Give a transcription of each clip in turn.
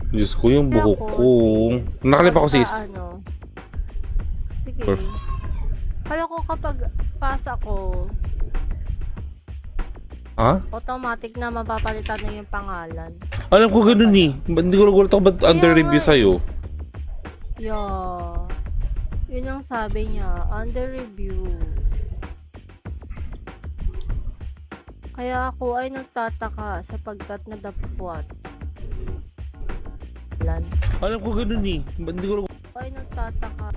Diyos ko, yung Kaya buhok ako, ko. sis, Nakalip ako, pagka sis. ano, sige. Perfect. Kala ko kapag pasa ko, Ha? automatic na mapapalitan na yung pangalan. Alam ko ganun eh. Hindi ko nagulat ako ba't under Kaya review nga sa'yo? Yeah. Yun ang sabi niya, under review. Kaya ako ay nagtataka sapagkat nadapwat. Alam ko ganun eh. Ba't hindi ko nagulat? Ako ay nagtataka.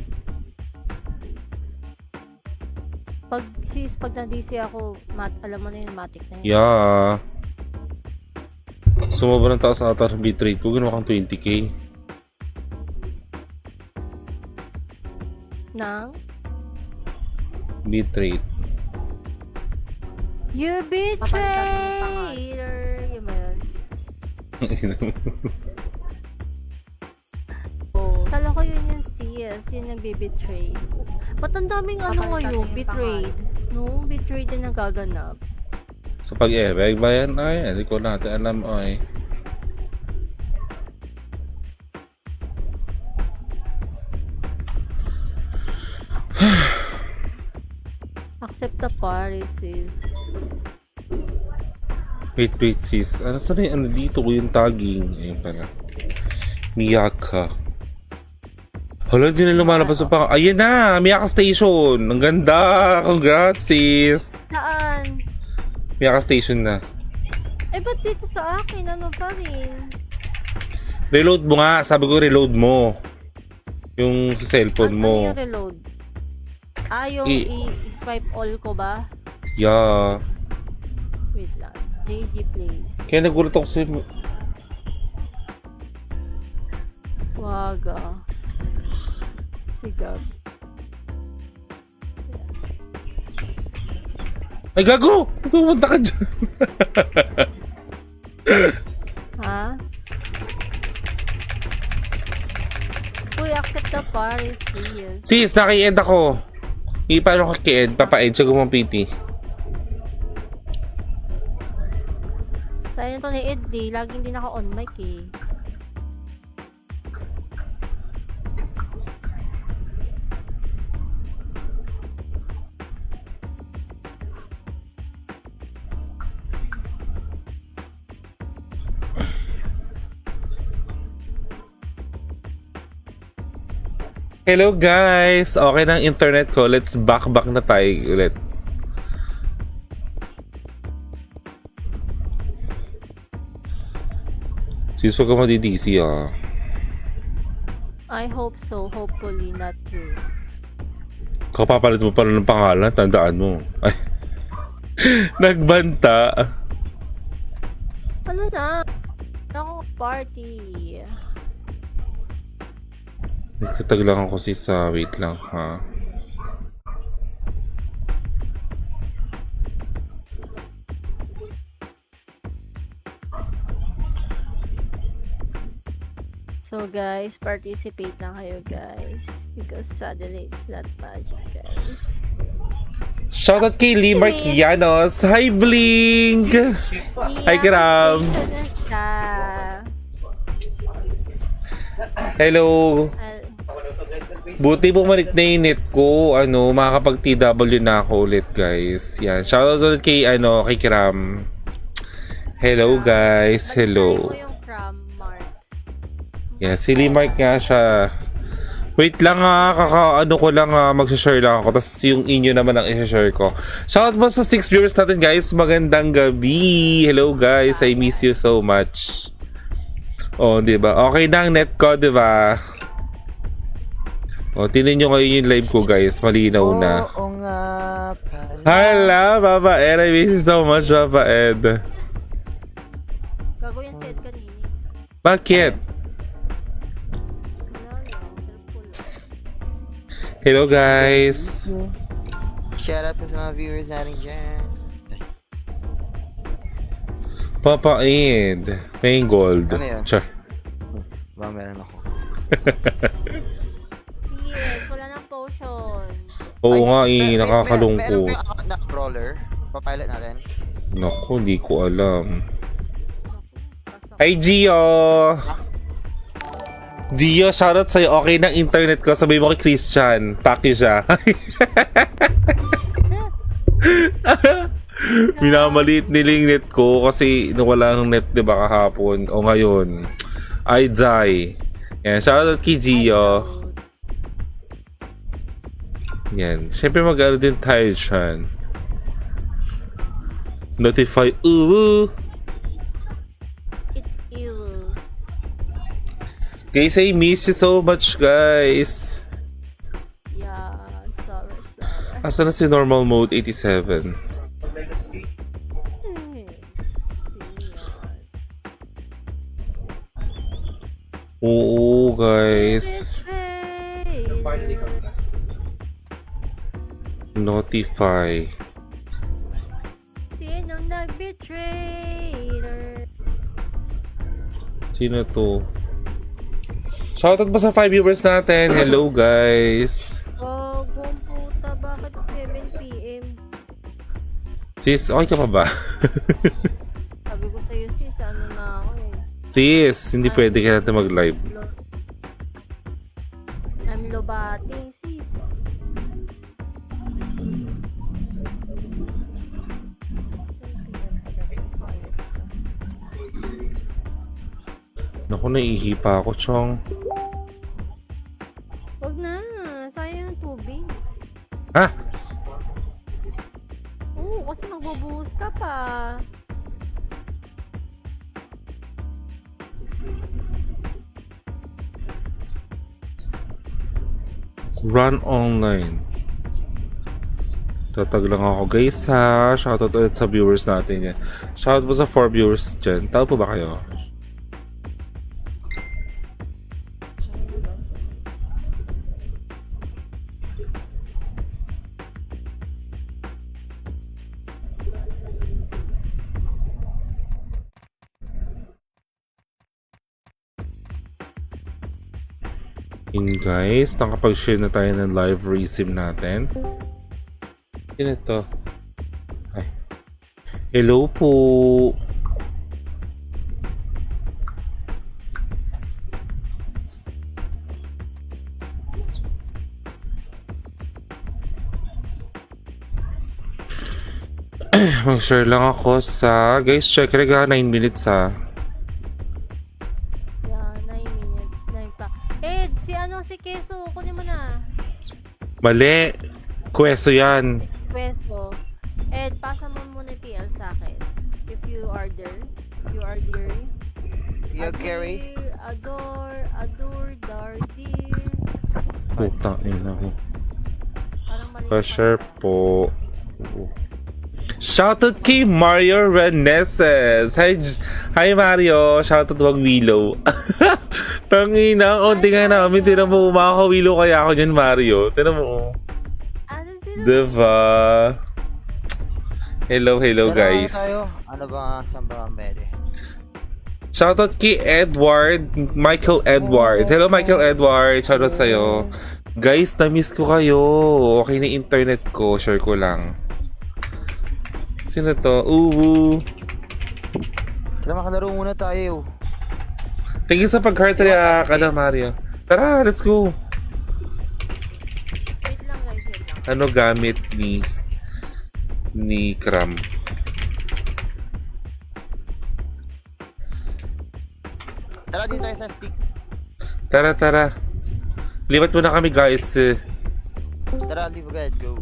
Pag na-DC ako, alam mo na yun, matic na yun. Yeah. Sumaba ng taas ata ang bitrate ko. Ginawa kang 20k. Nang? Bitrate. You betrayed! Yun ba yun? Oh. Kala ko yun yung CS, yung nagbe-betray. Ba't ang daming ano ngayon? Betrayed. No, betrayed na nagaganap. Sa pag-ebig ba yan? Ay, hindi ko natin alam. Ay. Accept the party, sis. Wait, sis. Ano sana yung ano dito ko yung tagging? Ayun pala. Miyaka. Hala, di na lumalabas pa. Ayan na! Miyaka Station! Ang ganda! Congrats, sis! Saan? Miyaka Station na. Eh, ba't dito sa akin? Ano pa rin? Reload mo nga. Sabi ko, reload mo. Yung cellphone Ano mo. yung reload? Yung i-swipe all ko ba? Yeah. Wait lang. JG Plays. Kaya nagulat ako sa'yo. Waga. Sigab. Ay, gago! Pumunta ka dyan. Ha? Uy, accept the party, sis. Sis, naki-end ako. Paano ka ki-end? Papa-end siya gumapiti. Sa'yo to ni Eddie, laging din naka-on mic eh. Hello guys! Okay na ang internet ko. Let's back na tayo ulit. Sis, pag ka madi-DC ah. I hope so. Hopefully not true. Kapapalit mo pala ng pangalan, tandaan mo. Ay. Nagbanta. Ano na? Ako party. Nagkatag lang ako sis sa wait lang ha. So guys, participate na kayo guys. Because suddenly it's not magic guys. Shoutout kay Lee Marquianos. Hi Bling! Hi Kiram! Na siya. Hello! Buti bumalik na yung net ko. Makakapag-TW na ako ulit guys. Yan. Shoutout ulit kay, kay Kiram. Hello guys. Hello. Yeah, si Lee Mark nga siya. Wait lang ha, ko lang mag-share lang ako. Tapos yung inyo naman ang i-share ko. Shoutout po sa 6 viewers natin guys. Magandang gabi. Hello guys, I miss you so much. Oh, di ba? Okay na ang net ko, di ba? Oh, tingnan nyo ngayon yung live ko guys. Malinaw na. Oo nga pala. Hala, Papa Ed. I miss you so much, Papa Ed. Gago yung set kanini. Bakit? Hello guys. Shout out po sa mga viewers natin dyan. Papa Ed. May gold. Ano yan? Sure. Ba, meron ako. Yes, wala nang potion. Oo nga Meron nakakalungkot. kayong account na brawler? Papilot natin. Naku, hindi ko alam. Pasok. Ay, Gio! Gio, shoutout sa'yo. Okay ng internet ko. Sabi mo kay Christian. Paki siya. Minamaliit nila yung net ko kasi nawala ng net, di ba, kahapon. O ngayon. I die. Yan, shoutout kay Gio. Yan. Siyempre mag-ano din tayo dyan. Notify. It's evil. Guys, I miss you so much, guys. Yeah, sorry. Asa na si normal mode 87? Oo, guys. Notify. Sinong nag-betray? Sino to? Shoutout ba sa 5 viewers natin? Hello, guys. Oh, puta, bakit 7 p.m.? Sis, okay ka pa ba? Sabi ko sa'yo sis, ano na ako eh. Sis, hindi pwede ka natin mag-live. I'm lobating sis. Naku, naiihipa ako, Chong. Wag na, sayang ang tubig. Ha? Oo, kasi magbubuhos ka pa. Run online. Tatag lang ako, guys, ha. Shoutout ulit sa viewers natin yan. Shoutout po sa 4 viewers dyan. Tao po ba kayo? Yun, guys, nakapag-share na tayo ng live resim natin. Sino ito? Ay. Hello po. Mag-share lang ako sa... Guys, check rin 9 minutes ha. Yeah, 9 minutes. 9 pa. Ed, si Keso, kunin mo na. Mali. Kweso yan. Pwesto. Ed, pasa mo muna yung PL sa akin. If you are there. You are there. Yo, Gary. Adore, dardir. Putang ina ko. Parang mali. Pa-share po. Shoutout kay Mario Reneses. Hi Mario. Shoutout wag Willow. Tangina, konti nga namin. Tinan mo, makakawilo kaya ako dyan, Mario. Tinan mo. Ano sila? Diba? Hello guys. Ano ba saan ba ang pwede? Shoutout kay Michael Edward. Hello Michael Edward. Shoutout sa'yo. Guys, na-miss ko kayo. Okay na internet ko. Share ko lang. Sino to? Tara, makalaro muna tayo. Thank you sa pag-heart react, Mario. Tara, let's go. Wait lang guys, wait lang. Ano gamit ni Kram? Tara, dito tayo sa stick. Tara. Lipat muna kami, guys. Tara, leave agad, go.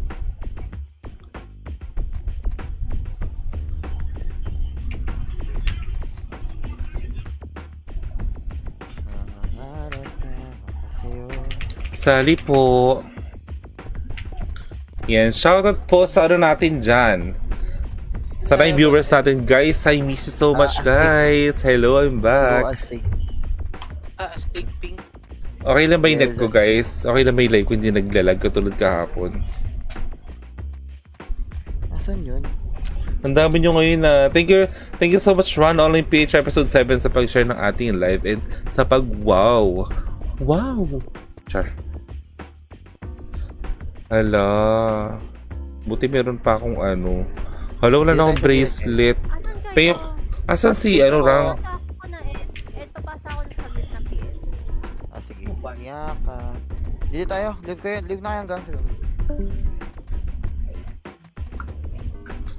Sali po. Yan, shoutout po sa ano natin dyan. Sa 9 viewers natin, guys. I miss you so much, guys. Hello, I'm back. Stick pink. Okay lang ba yung net ko, guys? Okay lang ba yung live ko hindi naglalag katulad kahapon? Nasaan yun? Ang dami nyo ngayon na. Thank you so much, Ron Online PH episode 7 sa pag-share ng ating live and sa pag-wow. Wow! Char. Hala. Buti meron pa akong ano. Hala, wala na akong bracelet. Asan kayo? Pero, asan si ano, Rang? Nasa ako na eh. Miyaka. Dito tayo. Live na kayo hanggang sa room.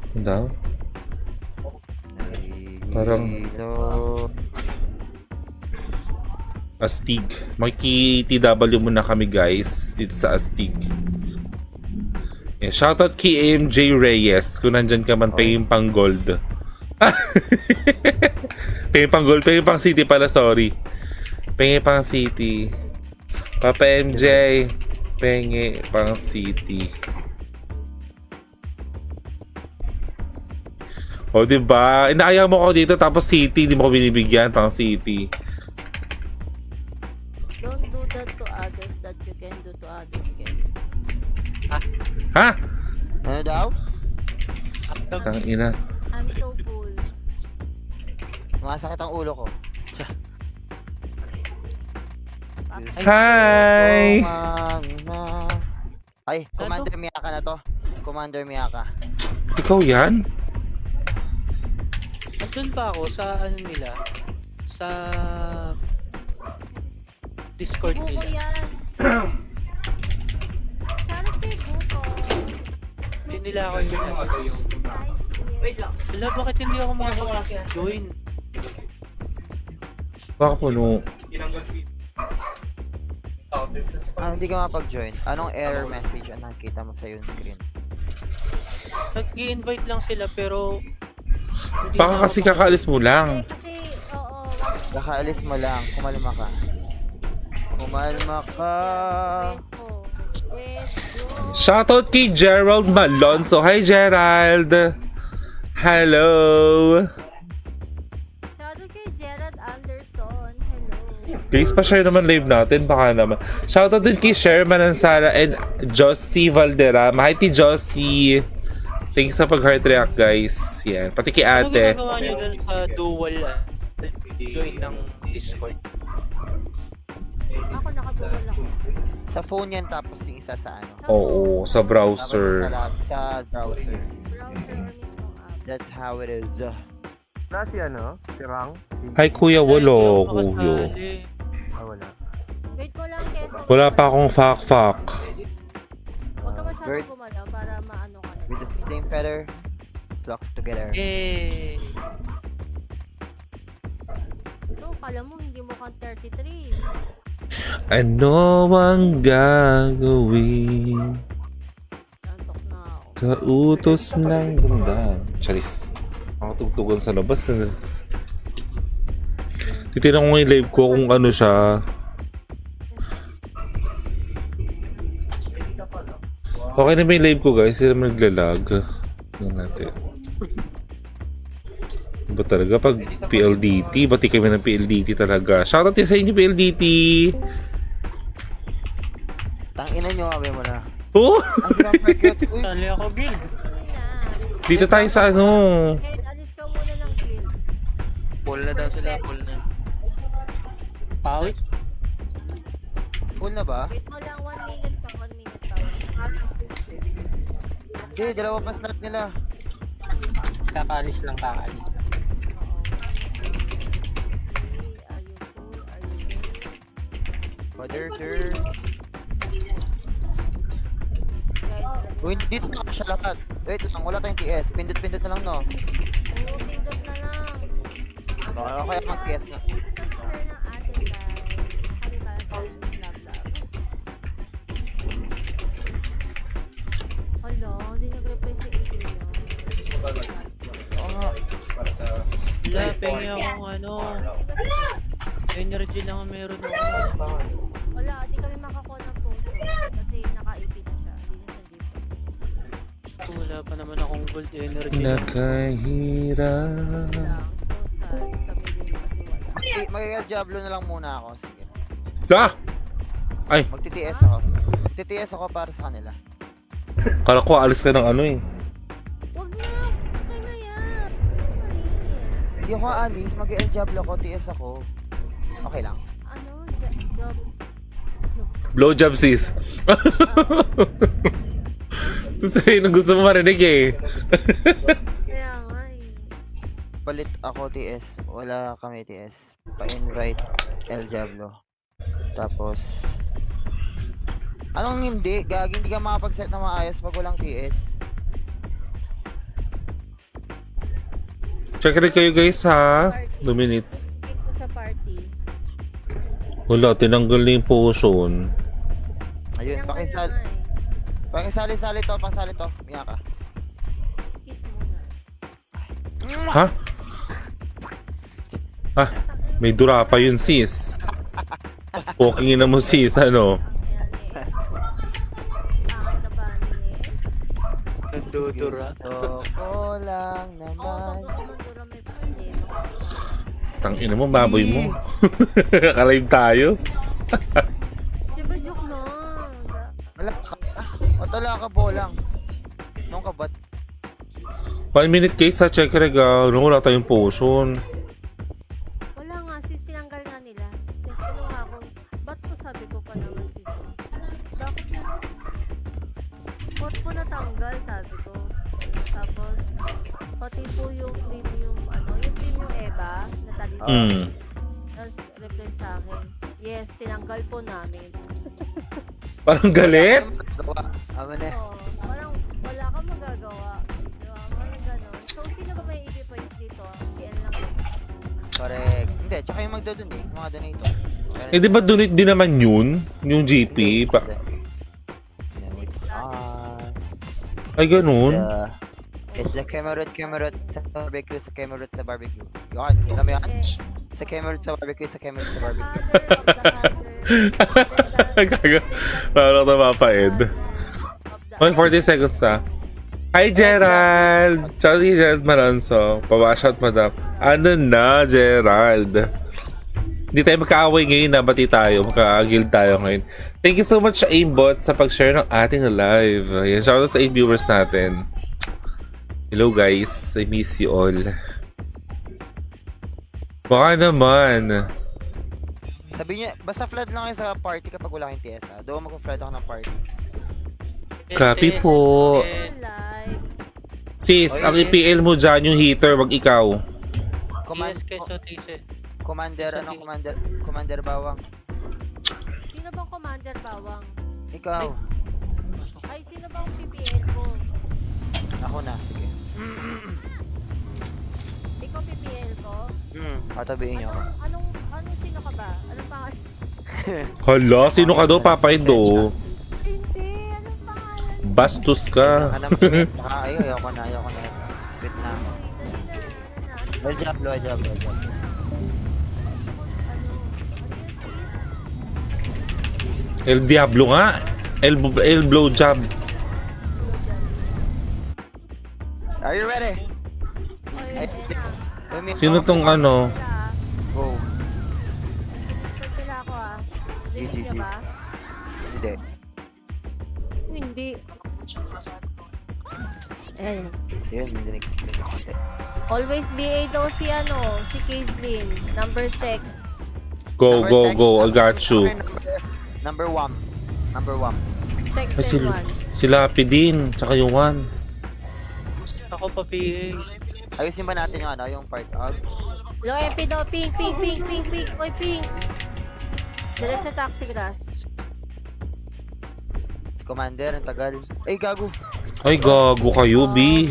Ang daw? Ay, Parang- Hello. Astig. Maki-TW muna kami guys dito sa Astig. Yeah, shoutout kay MJ Reyes kung nandyan ka man, paying pang gold. Paying pang gold, paying pang city pala, sorry. Paying pang city. Papa MJ, paying pang city. O diba? Inaaya mo ko dito tapos city, di mo ko binibigyan pang city. Don't do that to others that you can do to others, Ken. Ha? Ano daw? Tang ina. I'm so full. Masakit ang ulo ko. Hi! Ay, Commander Miyaka na to. Commander Miyaka. Ikaw yan? Nandun pa ako sa ano nila, sa Discord Buko nila. yan. Charity buko. Hindi nila ako yun. Wait lang. Wala, bakit hindi ako makapag-join? Baka puno. Hindi ka mapag-join. Anong error message ang nakita mo sa yung screen? Nag-i-invite lang sila pero hindi Baka na kasi ako kakaalis mo lang. Kasi, oo. Kakaalis mo lang. Kumalma ka. Kumalma ka. Wait, go. Shoutout kay Gerald Malonzo. Hi Gerald! Hello! Shoutout kay Gerard Anderson. Hello. Guys, pa-share naman live natin. Baka naman. Shoutout din kay Sherman Ansara and Josie Valderrama. Hi ti Josie! Thanks sa pag-heart react guys. Yan. Pati kay Ano ate. ginagawa nyo dun sa dual join ng Discord? Ako nakatuwal ako. Sa phone yan tapos yung isa sa ano. Oo, sa Tapos browser. sa browser. Browser or mismong app. That's how it is. Na si ano? Si Rang? Hi Kuya Wolo, Hindi ako Kuyo. makasali. Wala. Wait ko lang kesa. Wala pa akong fuck. Huwag ka masyadong Bert. gumalaw para maano ka na. With the same feather, flocks together. Eh, Ito, kala mo hindi mo kang 33. Ano ang gagawin Nantok na ako. sa utos ng damdamin? Charis. Ako tugtugan sa labas. Titignan ko yung live ko kung ano siya. Okay na ba yung live ko guys? Hindi naman naglalag. Tingnan natin. Ba talaga pag PLDT? Bati kami ng PLDT talaga. Shoutout din sa inyo PLDT! Tangina nyo, kami mo na. Oh! Ang hirap forget. Uy, sali ako guild. Ano na? Dito tayo sa ano. Kahit alis ka muna ng guild. Full na daw sila, full na. Pawit? full na ba? Wait mo lang, 1 minute pa, 1 minute pa. Hindi, dalawa pa slot nila. Kakalis lang, kakalis. Oo. Are you full? Are you full? Father, sir. Guys, Uy, dito na siya lahat. Wait, wala tayong TS. Pindot-pindot na lang, no? oo, pindot na lang. Okay, mag-TS na. Subscribe ng ating live. Kami ba sa love. Hala, hindi nag-reply si Adrian. Oo nga. Wala, pengi akong ano. Energy lang ang meron ako. Wala, di kami makakuha ng photo. Kasi naka-IP na siya. Hindi na siya default. Wala pa naman akong gold energy. Nakahirap. Lang. So sad. Kami din kasi wala. Mag-Diablo na lang muna ako. Sige. Ah! Ay, Magti-TS ako. Magti-TS ako para sa kanila. kala ko alis ka ng ano eh. Huwag na! Okay na yan! Mali. Hindi ako aalis. Mag-Diablo ako. TS ako. Okay lang. Ano? Job. Blowjob sis. Sasabihin ang gusto mo marinig eh. Kaya nga eh. Palit ako TS. Wala kami TS. Pa-invite El Diablo. Tapos Anong hindi? Gagi, hindi ka makapag-set na maayos pag walang TS. Check rin kayo guys ha. 2 minutes. Click ko sa party. Wala, tinanggal na yung potion. Ayun, Tinanggal na nga eh. pakisali-sali to, pasali to. Miya ka. Kiss muna. Ha? Ha? May dura pa yun sis. Walking na mo sis, ano? Ayan eh. Bakit na ba eh? Nagdudura. So, ko lang Oo, naman. pag ako mandura may problema. Tangina mo, baboy mo. Kalive tayo. Diba joke lang? Wala ka. O tala ka bolang. Nung ka ba't? 1 minute case sa check rega. Wala tayong potion. Wala nga sis, tinanggal nga nila. Tinanong nga ako, ba't ko sabi ko pa naman sis? Bakit mo? Ba't po natanggal sabi ko? Tapos, pati po yung premium, yung premium Eva, natalisa. Hmm. Tapos, reply sa akin, yes, tinanggal po namin. Parang galit. Gawa. Ama na. Oo, parang wala kang magagawa. Diba? Parang ganon. So, sino ba may i-deposit dito? PL lang. Correct. Hindi, tsaka yung magdodon eh. Mga donator. Eh di ba donate din naman yun? Yung GP? Pa Ay ganun? It's the Camerot sa barbecue sa Camerot sa barbecue. Yun, alam mo yan? Sa Camerot sa barbecue sa Camerot sa barbecue. Gaga. Parang napapaed. 140 seconds na. Hi Gerald! Ciao si Gerald Maranzo. Pabashout madam. Ano na Gerald? Hindi tayo magkaaway ngayon na bati tayo. Magka-guild tayo ngayon. Thank you so much sa Aimbot sa pag-share ng ating live. Ayan, shoutout sa 8 viewers natin. Hello guys. I miss you all. Baka naman. Sabi niya, basta flood lang kayo sa party kapag wala kayong TS ha. Doon mag-flood ako ng party. Copy po. Live. Sis, Oy, ang IPL mo dyan yung heater, wag ikaw. Yes, keso tise. Commander Bawang. Sino bang commander bawang? Ikaw. Ay, sino bang PPL ko? Ako na. Sige. Ikaw PPL ko? Patabihin niyo ako. Anong sino ka ba? Anong pangalan? Hala, sino ka daw papaindo? Hindi, anong pangalan? Bastos ka. Ano naman? Ayoko na. Wait na. Well job. El Diablo nga. El blowjob. Are you ready? Ay, ayun na. Sino tong ano? Go. Saan sila ako ah? Dinig niya ba? Hindi. Hindi. Ayan. Yun, hindi konti. Always BA daw si Kaitlyn, number 6. Go. I got you. Number 1. Ay, Section 1. si Lapi din. Tsaka yung one. Ako pa PA. Ayusin ba natin yung part out? Low MP daw, pink. Oy, pink. Diretso taxi grass. Si Commander, ang tagal. Ay, gago. Ay, gago kayo, B.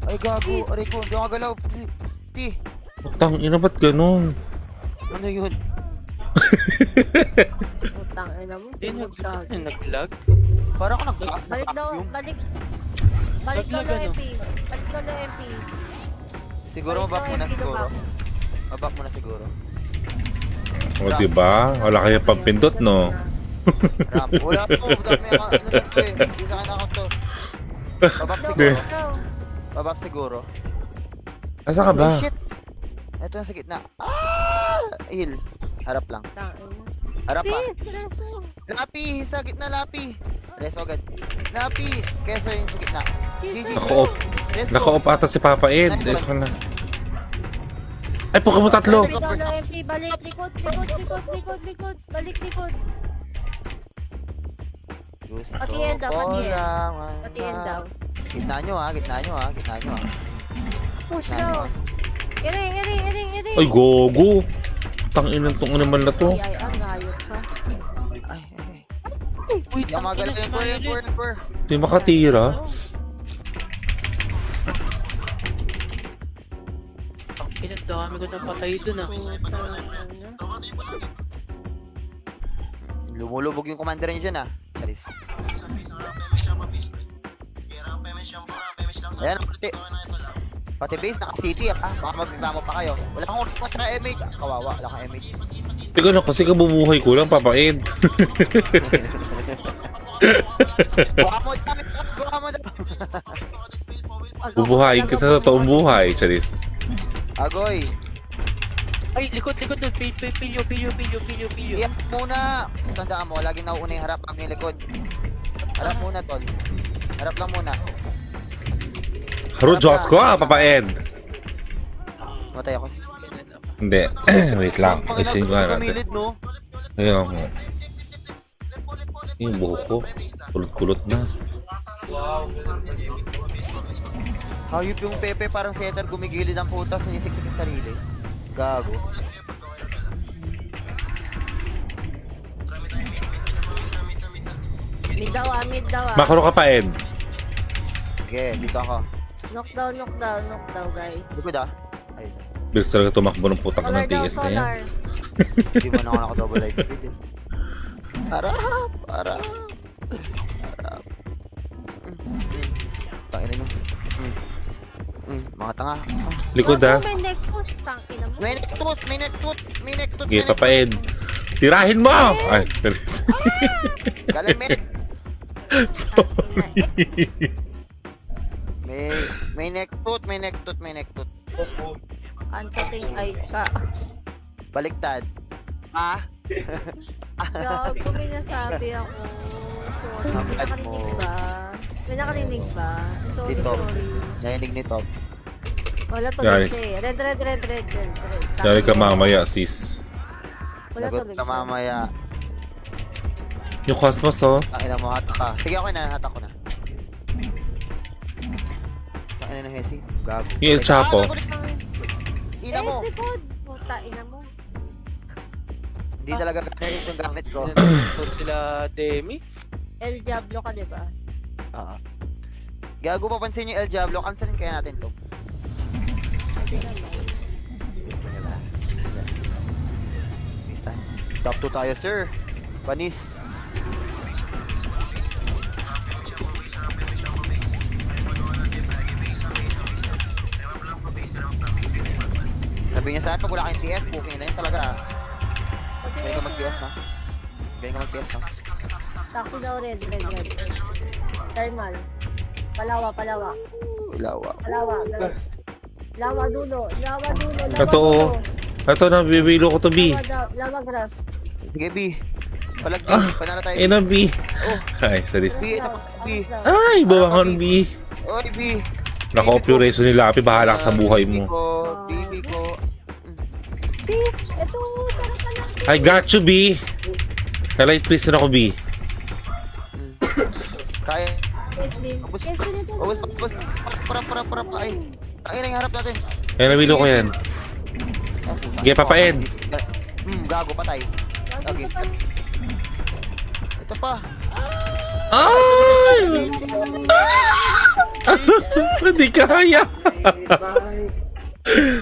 Ay, gago. Aray ko, hindi ako galaw. P. Utang, ina ba't ganun? Ano yun? Utang ina mo, Hindi, sinugtag. nag-lag. Parang ako Balik daw low MP. Balik daw low MP. Siguro mabak mo na siguro. Mabak mo na siguro. O, diba? Wala kaya pagpindot, no? Ram. Wala po. Dami ako. Ano lang ko eh. Hindi sa akin ako to. Babak Hindi. siguro. Babak siguro. Asa ka ba? Oh, shit. Ito na sa gitna. Ah! Heal. Harap lang. Utang ina. Harap pa. Please, reso. Lapi! Sa gitna, Lapi! Reso agad. Lapi! Keso yung sa gitna. GG. Naka-off. Let's go. Naka-off ata si Papa Ed. Ito na. Ay, puka mo tatlo. Balik daw low MP. Balik, likod. Balik, likod. Gusto Pati end daw, ko pati end. lang Pati end daw. Gitna nyo ha. Push daw. Iring. Ay, gogo. Tangin ng tong naman na to. Ay, ang gayot ka. Ay. Wait, Yung mga ganun, yung poor. Di makatira. Pinagdami ko na patay dun ah. Lumulubog yung commander niyo dyan ah. Charis. Ayan, pati base, naka-city ah. Baka magreklamo pa kayo. Wala kang order pa sa MH. Kawawa, wala kang MH. Teka na, kasi kabumuhay ko lang, papain. Gawa mo dyan, gawa mo dyan. Bubuhayin kita sa totoong buhay, Charis. Agoy, Ay, likod dun. Pilyo. iyak muna. Tandaan mo, laging nauuna yung harap bago yung likod. Harap muna, tol. Harap lang muna. Haro, Diyos ko papain. Matay ako. Hindi. Wait lang. Isin ko nga natin. Kumilid, no? Ayun ako. Yung buhok ko. Kulot-kulot na. Hayop yung Pepe, parang setter, gumigilid ang putas, sinisik sa sarili. Gago. Mid daw ah. Makro ka pain. Sige, dito ako. Knockdown, guys. Likod ah. Ay, Bilis talaga tumakbo ng putak Solar ng daw, TS na yan. solar. hindi mo na ako naka-double life. Harap. Tangina nyo. Mga tanga. Likod ha. May neck push, tangina mo. May neck tooth. Sige, papain. Tirahin mo! Ay, Galing, men. sorry. May neck tooth. Kantating ay ka. Baliktad. Ah? Gago, may nasabi ako. Sorry, may nakarinig ba? May nakarinig ba? Sorry, Dito. sorry. Narinig ni Top. Wala Yari. tuloy siya eh. Red. Dali ka mamaya, sis. Wala Lagot tuloy ka siya. mamaya. Yung Cosmos, oh. Tangina mo, hatak ka. Sige, ako na, hatak ko na. Tangina na Hesi. Gago. Yung El Chapo. Ah, nagulit ng ina mo. likod. Puta, ina mo. Hindi talaga ganit yung gamit ko. Pinagdami sila Demi. El Diablo ka, diba? Oo. Gago, papansin yung El Diablo. Cancelin kaya natin to. Pwede naman. Top 2 tayo, sir. Panis. Sabi niya sa akin, pag wala kayong TF, booking na yun talaga ah. Galing ka mag-TF na. Sakto daw red. Thermal. Palawa. Ilawa. Lawa dulo. Totoo. Ito na, bibilo ko to, B. Lawa grass. Sige, B. Palag B. Panalo tayo. Eh na, B. Oh, Ay, saris. B. Ito pa, B. Ay, bawahan, B. Oy, B. Naka-operation ni Lapi, bahala ka sa buhay mo. Bibi ko. Sis, ito. Tara ka lang. I got you, B. Kalight please na ako, B. Kaya. Ubus nito. Ubus. Para. Ay. Ay, yung harap natin. Eh, nabilo ko yan. Sige, papain. Gago, patay. Okay. Ito pa. Ay! Hindi kaya.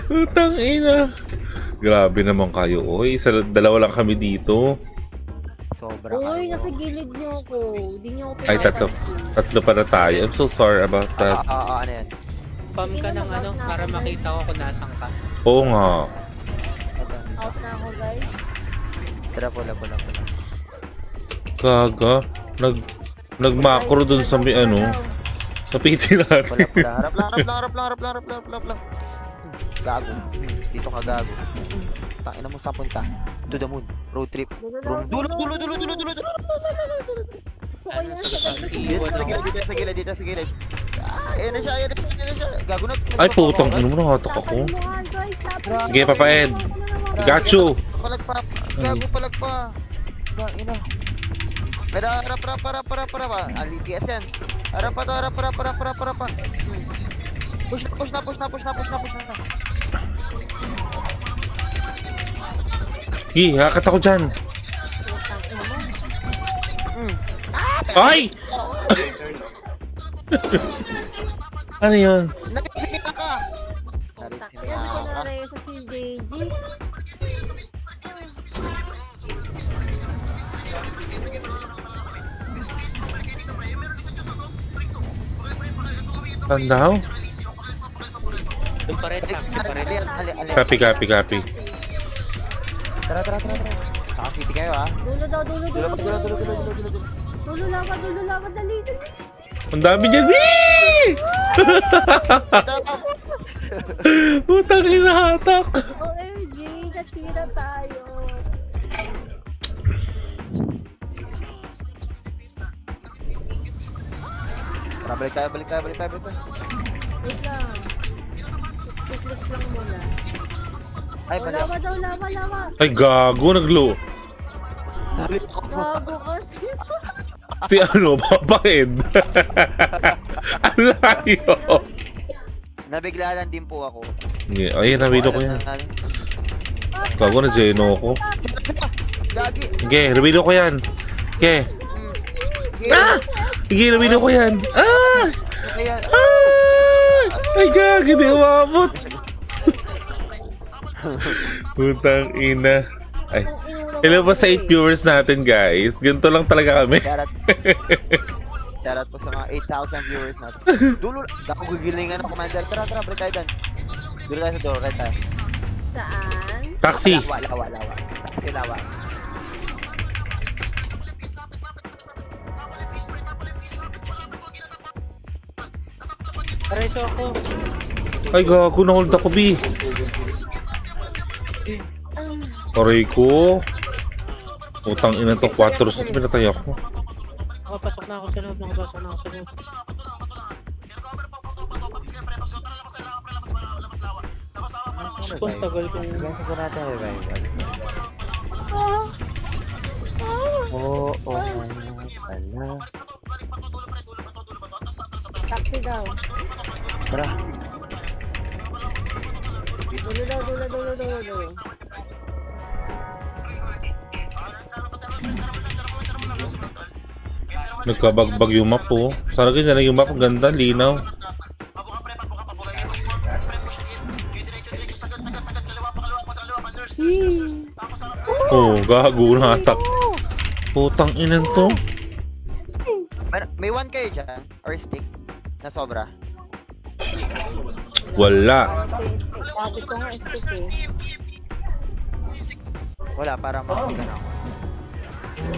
Utang ina. Grabe naman kayo. Oy, dalawa lang kami dito. Sobra Uy, kayo. nasa gilid niyo ako. Hindi niyo ako Ay, tatlo pa na tayo. I'm so sorry about that. Ano yan? Pam ka ng ano, para makita ko kung nasan ka. Oo nga. Out na ako, guys. Tara, pula. Gaga. Nag-macro dun sa may ano. Sa PT natin. Pula. Harap lang. Gago. Dito ka gago. Tangina mo, saan punta? To the moon. Road trip. Dulo. Ano, sa iwan ako. Dito sa gilid. Ayan na siya. Gago na. Ay, putang ino mo, nakatok ako. Sige, papain. Got you. Palag pa. Gago, palag pa. Ina. Pero para. Alipias yan. Harap pa. Push na. Gi, hakat ako dyan. Ay! Ano yun? Nabibigyan ka! Yan ko na rin sa si JJ. Saan daw? Doon pa rin, taxi pa rin. Copy, copy, copy. Tara. Saka city kayo ah. Dulo daw, dulo. Dulo. Dulo laban, dali. Ang dami dyan. Wee! Putang hinahatak. OMG, natira tayo. Tara, balik tayo. Wait lang. Click lang muna. Ay, Oh, balik. lawa. Ay, gago, naglo. Gago kasi. Si ano, papakid. Ang layo. Nabigla lang din po ako. Ay, nabilo ko yan. Gago, na-geno ko. Gagi. Sige, nabilo ko yan. Sige. Ah! Sige, nabilo ko yan. Ah! Ayan. Ah! Ay, gago, di umabot. Putang ina. Ay. Hello po sa 8 viewers natin, guys. Ganito lang talaga kami. Shoutout po sa mga 8,000 viewers natin. Dulo. Ako gigilingan ng commander. Tara, balik tayo dyan. Dulo tayo sa door. Right tayo. Saan? Taxi. Lawa. Taxi lawa. Pareso ako. Ay, gago, na-hold ako, B. Aray ko. Utang ina to, 4 sa pinatay ako. Nakapasok na ako sa loob. Kung tagal kong... Ganyan ko natin revival. Ah. Oo, pala. Taxi daw. Tara. Dulo. Nagkabagbag yung map po. Sana ganyan lang yung map. Ang ganda, linaw. Oh, gago na atak. Putang inan to. May 1 kayo dyan? Or stick? Na sobra? Wala. Sabi ko nga stick eh. Wala, para makapigan ako.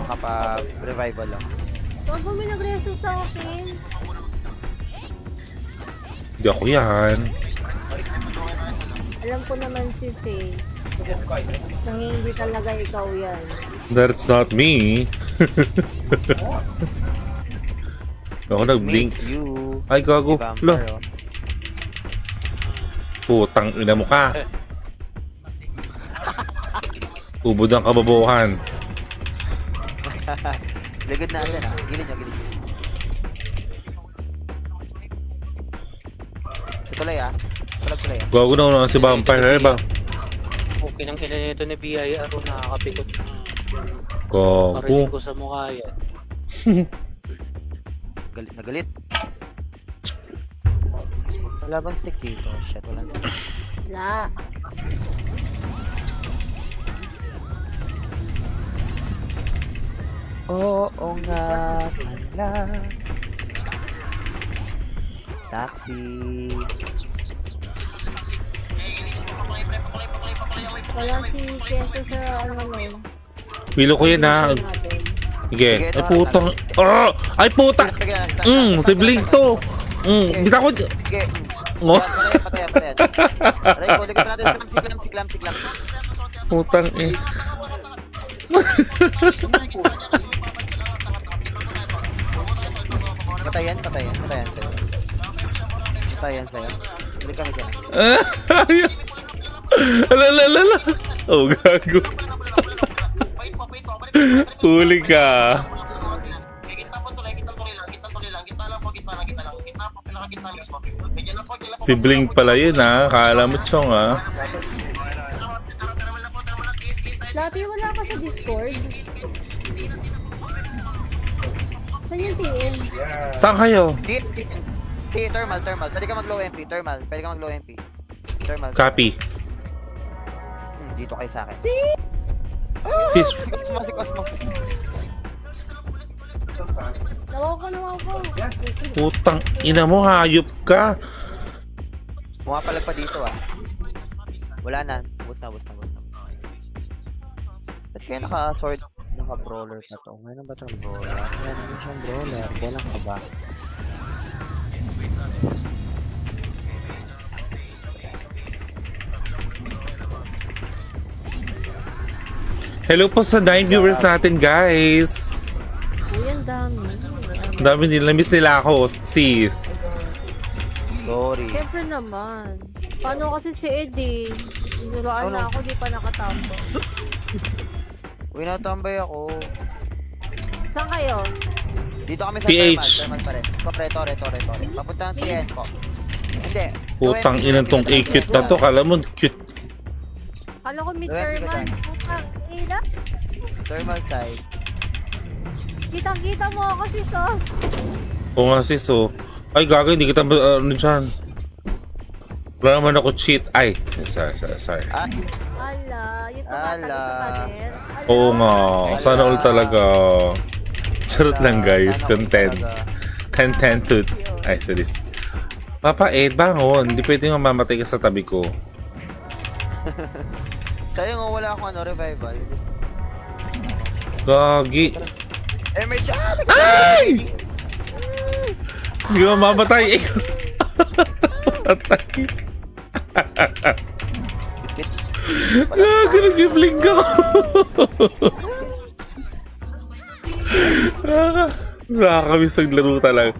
Makapag-revival lang. Huwag mo may nagreso sa akin. Hindi ako yan. Alam ko naman si Faye. Nang hindi talaga ikaw yan. That's not me. Ako nag-blink. Meet you. Ay, gago. Lo. Vampire, oh. Putang ina mo ka. Ubod ang kababuhan. Ligod natin ah. Gilid nyo. Sa tulay ah. Tulay ah. Gago na una si Vampire. Ay ba? Okay nang kinanito ni BIR o nakakapikot. Gago. Parinig ko sa mukha yan. Galit na galit. Wala bang stick dito? Shit, wala stick. La. Oo nga pala. Taxi. Wala si Keso sa ano nun. Pilo ko yan ha. Natin. Sige. Ay putang. Oh! Ay puta! Si Blink to. Bita ko. Sige. Oh. Patayan. Aray ko, ligod natin. Tiklam. Putang eh. Patayan sa'yo. Patayan sa'yo. Balik kami dyan. Ala. Oh, gago. Huli ka. Si Blink pala yun ha. Kala mo chong ha. Lati, wala ka sa Discord? Saan yung TN? Saan kayo? Thermal. Pwede ka mag-low MP. Thermal. Thermal. Copy. Dito kayo sa akin. Sis, Cosmo. Nawaw ko. putang ina mo, hayop ka. Pumapalag pa dito ah. Wala na. Bus na. Ba't kaya naka-sword? Naka-brawler na to. Ngayon ba itong brawler? Ngayon naman siyang brawler. Kailan ka ba? Hello po sa 9 viewers natin, guys. Uy, ang dami. Dami nila, miss nila ako, sis. Sorry. Siyempre naman. Paano kasi si Eddie? Niluruan na ako, di pa nakatambo. Uy, natambay ako. Saan kayo? Dito kami sa PH. Thermal pa rin. Tore. Papunta ng TN po. Hindi. Putang ina tong A-cute na to, kala mo cute. Kala ko may Direct thermal. ka Putang ina. Thermal side. Kitang-kita mo ako sis oh. Oo nga sis, oh. Ay, gago, hindi kita, ano dyan. Wala naman ako cheat. Ay, sorry. Ah, Ala, yung tumatalo Ala. sa pader. Ala. Oo nga, sana all talaga. Charot lang guys, sana content. talaga. Content to... Ay, sorry. Papa Ed, bangon. Hindi pwede mamamatay ka sa tabi ko. Sa'yo nga wala akong revival. Gagi. Emerge! Ay! Hindi ka mamamatay. Ikaw. Patay. Gago, nag-blink ako. Nakakamiss naglaro talaga.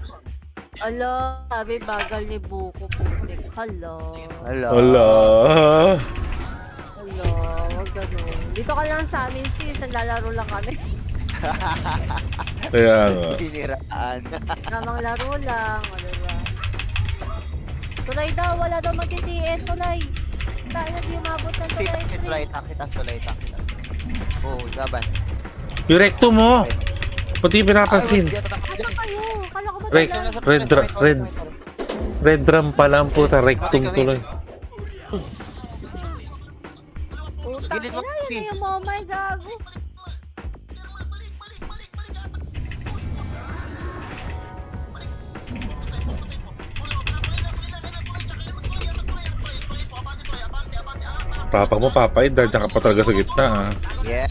Ala, sabi bagal ni Buko putik. Hala. Hello. Wala. Hala, wag ganun. Dito ka lang sa amin sis, naglalaro lang kami. Kaya nga. Tiniraan. Tamang laro lang, o diba? Tulay daw, wala daw mag-TN, tulay. Tayo di umabot ng tulay. Tulay. Oo, laban. Yung recto mo. Pati yung pinapansin. Ano kayo? Kala ko ba Rek, talaga? red drum pa lang po, rectum tuloy. Utang Gilid mo, ina, yun sis. yung momay gago. Papak mo, papay, dahil dyan ka pa talaga sa gitna, ah. Yes.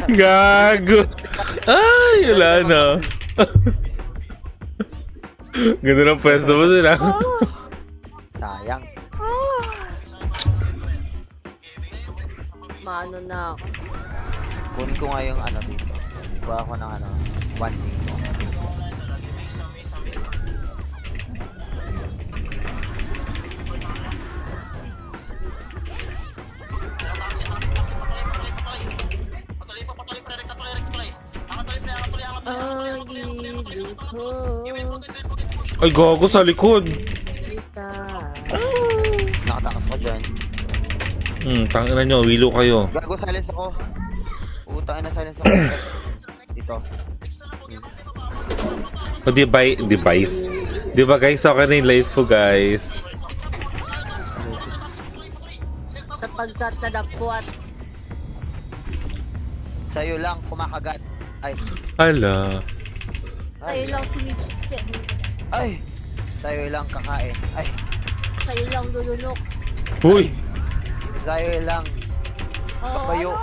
Gago! Ay, wala na. Ganda ng pwesto mo sila. Sayang. Maano na ako. Kunin ko nga yung ano dito. Kuha ako ng ano, 1 day mo. Ay, gago sa likod. Nakatakas ko dyan. Tangina nyo, wilo kayo. Gago, silence ako. Utangin na silence ako. Dito. O, device. Di ba guys, okay na yung life ko guys. Sapagkat nadagpuan. Sa'yo lang, kumakagat. Ay. Ala. Sa'yo lang sumisip. Ay. Sa'yo lang kakain. Ay. Sa'yo lang lulunok. Uy! Sa'yo lang papayo.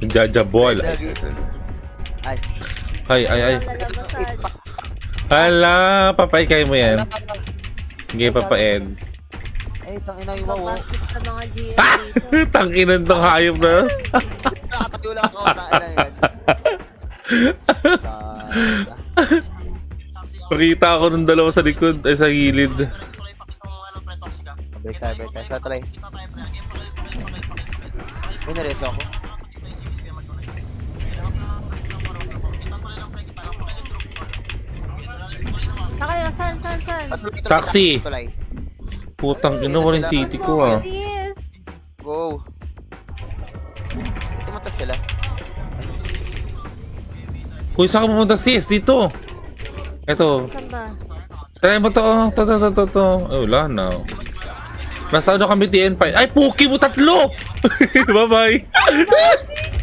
Jajabol. Ay. Ay. Lalabasan. Ala, papay kayo mo yan. Sige, papain. Ay, tangina yung wow. Babastos sa mga GM dito. Tanginan tong hayop na. Nakatayo lang ako. Tangina yan. Pakita ako ng dalawa sa likod, ay sa gilid. Sabay tayo. Sa tuloy. May nareso ako. Saan kayo? Saan? Taxi. Tuloy. Putang ina, walang city ko ah. Yes. Go. Uy, saan ka pumunta sis? Dito. Eto. Saan ba? Try mo to. Oh. To. Ay, wala na. Nasa ano kami TN5. Ay, Puki mo 3! Bye-bye.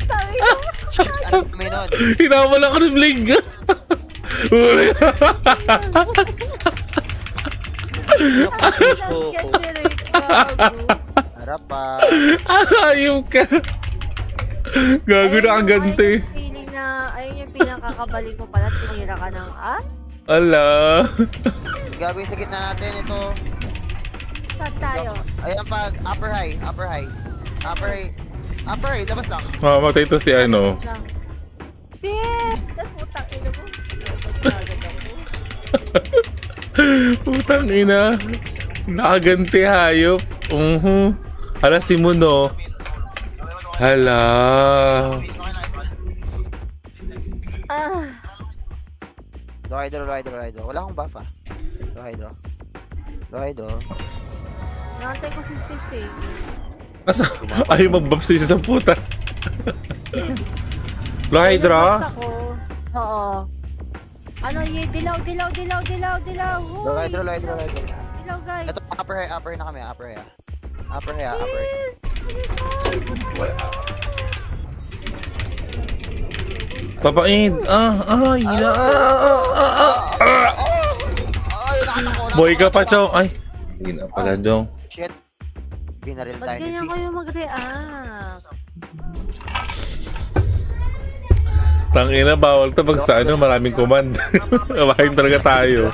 Sabi ko. Ano kami nun? Hinamala ko ng Bling. Uli. Generate gago. Harap pa. Ayun ka. Gago na ang ganti. Ayun yung pinakakabalik ko pala. Tinira ka ng Ala. Gagawin sa gitna natin ito. Saan tayo? Ayan pag upper high. Upper high, labas lang. Mamatay to si ano. Lang. Sis! Tas putang ina mo. Agad ako. Putang ina. Nakaganti hayop. Hala si Muno. Hala. Ah. Low hydro. Wala akong buff ah. Low hydro. Nakantay ko si Sis eh. Asa? Ayaw magbabsisi sa puta. Low Hydra? Nilabas ako. Oo. Ano yun? Dilaw. Huy! Low hydro. Dilaw guys. Ito upper high na kami. Upper high. Papain. Ay, nakatakot. Boy ka pa, Chong. Ay. Hindi na pala, Chong. Shit. Binaril Ba't tayo ni ganyan Vic. kayo mag-react? Tangina, bawal to pag sa ano, maraming command. Kabahin talaga tayo.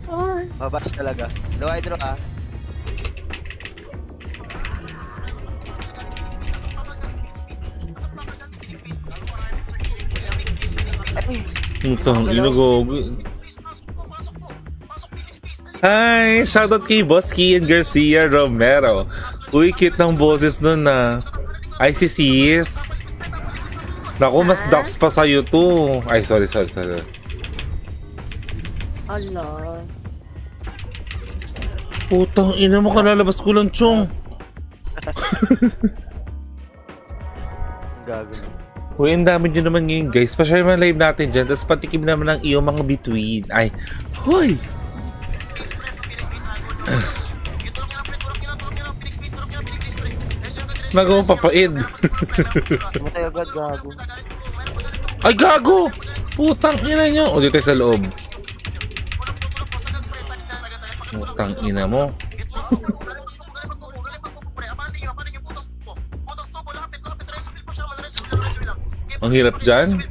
Oh, Mabash talaga. Low hydro ah. Itong inugo. Hi! Shoutout kay Boss Kian Garcia Romero. Uy, cute ng boses nun na. Ay, si sis. Naku, mas ducks pa sa'yo to. Ay, sorry. Allah. Putang ina mo, kalalabas ko lang, Chong. Gagawin. Uy, ang dami nyo naman ngayon, guys. Pa-share mo ang live natin dyan. Tapos patikim naman ng iyong mga between. Ay, huy! Nagawa papaid. Matay agad, gago. Ay, gago! Putang ina nyo. O, dito tayo sa loob. Putang ina mo. Ang hirap dyan.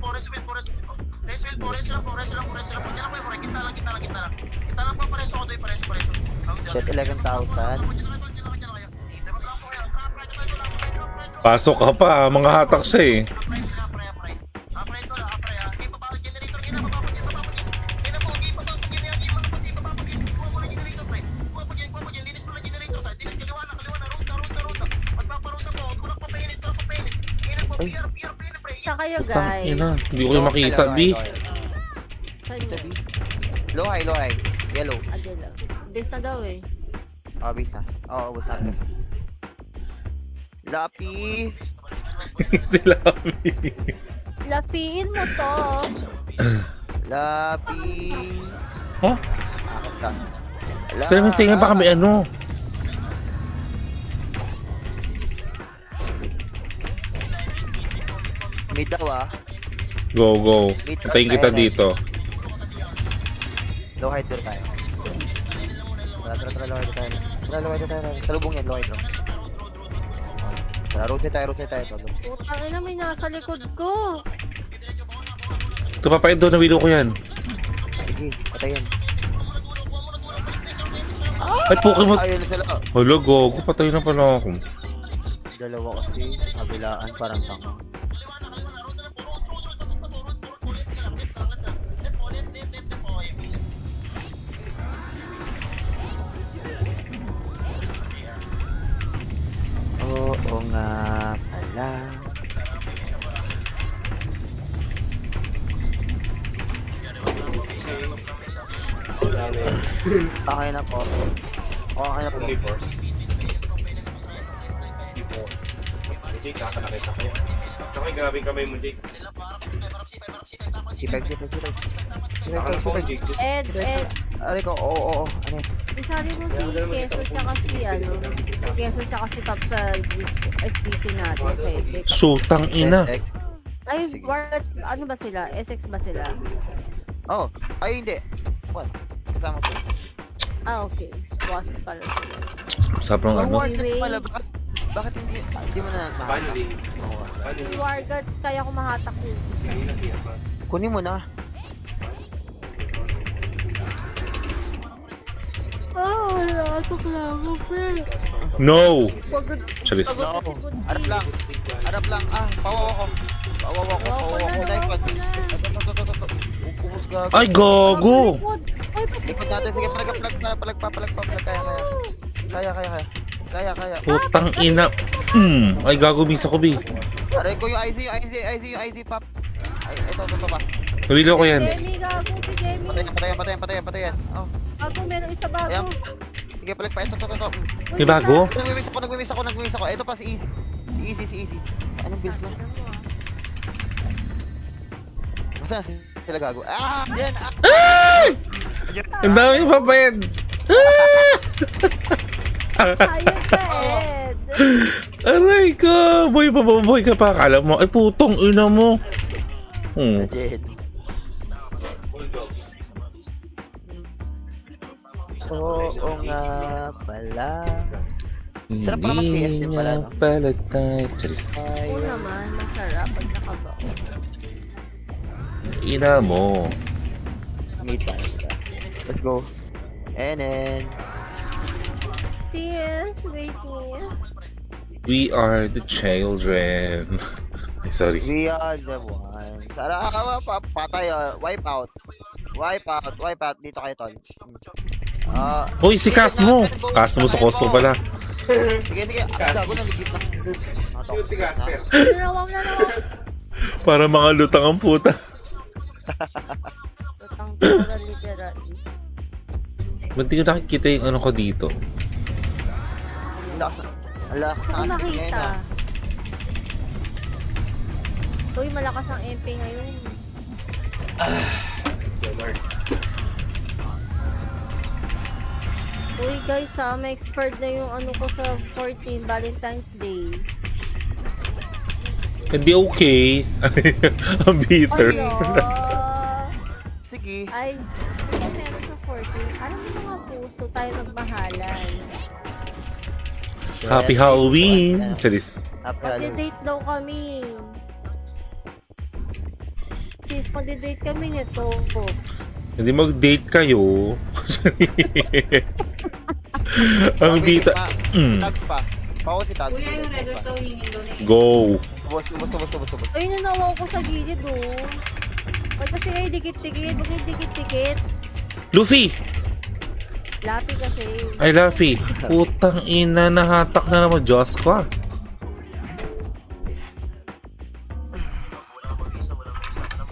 Set 11,000. Pasok ka pa, mga hatak siya eh. Sa kayo Putang guys. ina, hindi ko kayo makita, B. Saan yun? Low high. Yellow. Adela. Base na daw eh. Base na. Ubus natin. Lapi. Sila kami. Lapiin mo to. Lapi. Ha? Akit ka. Tara mo tingnan pa kami ano. Mid daw ah. Go. Antayin kita dito. Low hydro tayo. Tara, low hydro tayo. Salubong yan, low hydro. Tara, rotate tayo. Putang ina, may nasa likod ko. Ito papain doon, nawilo ko yan. Sige, patayin. Ay, Pokemon. Ayun na sila. Hala, gogo. Patay na pala ako. Dalawa kasi, kabilaan parang tanga. Oo nga pala. Okay na po. Okay na po. Jake, kakanakita kayo. Grabe kamay mo, Jake. Ed, Aray ko, oo. Ano? isali mo si Keso tsaka si ano. Keso tsaka si Top sa SBC natin sa Essex. Sutang ina. Ay, Sige. Wargats, ano ba sila? Essex ba sila? Oh, ay hindi. What? Kasama ko. Ah, okay. Was pala sila. Sobrang ano. Anyway, Bakit hindi mo na nakakita? si Wargats, kaya ko mahatak yun. Kunin mo na. Ah, nakatok lang ako, pre. No! Pagod. Charis. No. Harap lang. Pawawa ko. Naipad. Umus gago. Ay, gago! Ay, Likod natin. Sige, palag. Kaya. Putang ina. Ay, gago, bisa ko, bi. Aray ko yung IC, pop. Ay, ito pa. Nawilo ko yan. Demi, gago si Demi. Patayan. Oh, Gago, meron isa bago. ayan. Sige, palag pa. Ito. May bago? Nagmimis ako. Ito pa si Easy. Si Easy. Anong bills mo? Masa sila gago? Ah! Yan! Ang dami pa pa yan. Ayun ka, Ed. Aray ka. Boy ka pa. Akala mo. Ay, putong ina mo. Legit. Oo nga pala. Sarap pala mag-PS yun pala, no? pala tayo. Charis. Oo naman, masarap pag nakabaw. Ina mo. Meet tayo. Let's go. And then... Sis, wait me. We are the children. Ay, sorry. We are the ones. Sara, patay. Wipe out. Dito kayo, tol. Hoy, si Casmo. Casmo sa Costco pala. Sige. Gago na, ligit na. Nawang na naman. Para mga lutang ang puta. Lutang tawag literally. Ba't di ko nakikita yung ano ko dito? Ang lakas Gusto ko na kasi makita. Uy, malakas ang MP ngayon. Uy guys may expert na yung ano ko sa 14 Valentine's Day. Hindi okay. Ang bitter. Ala! Sige. Ay, ito meron sa 14. Alam mo mga puso tayo magmahalan. Happy Halloween. Charis. Happy Halloween. Magde-date daw kami. Sis, magde-date kami nito. Hindi mag-date kayo. Ang bita. Tags pa. Pako si Tags. Kuya, yung red to hingin doon eh. Go. Subos. Ay, nanawaw ko sa gilid Pag kasi ay dikit-dikit, bakit dikit-dikit? Luffy. Lapi kasi. Ay, Luffy. Putang ina, nahatak na naman. Diyos ko ah.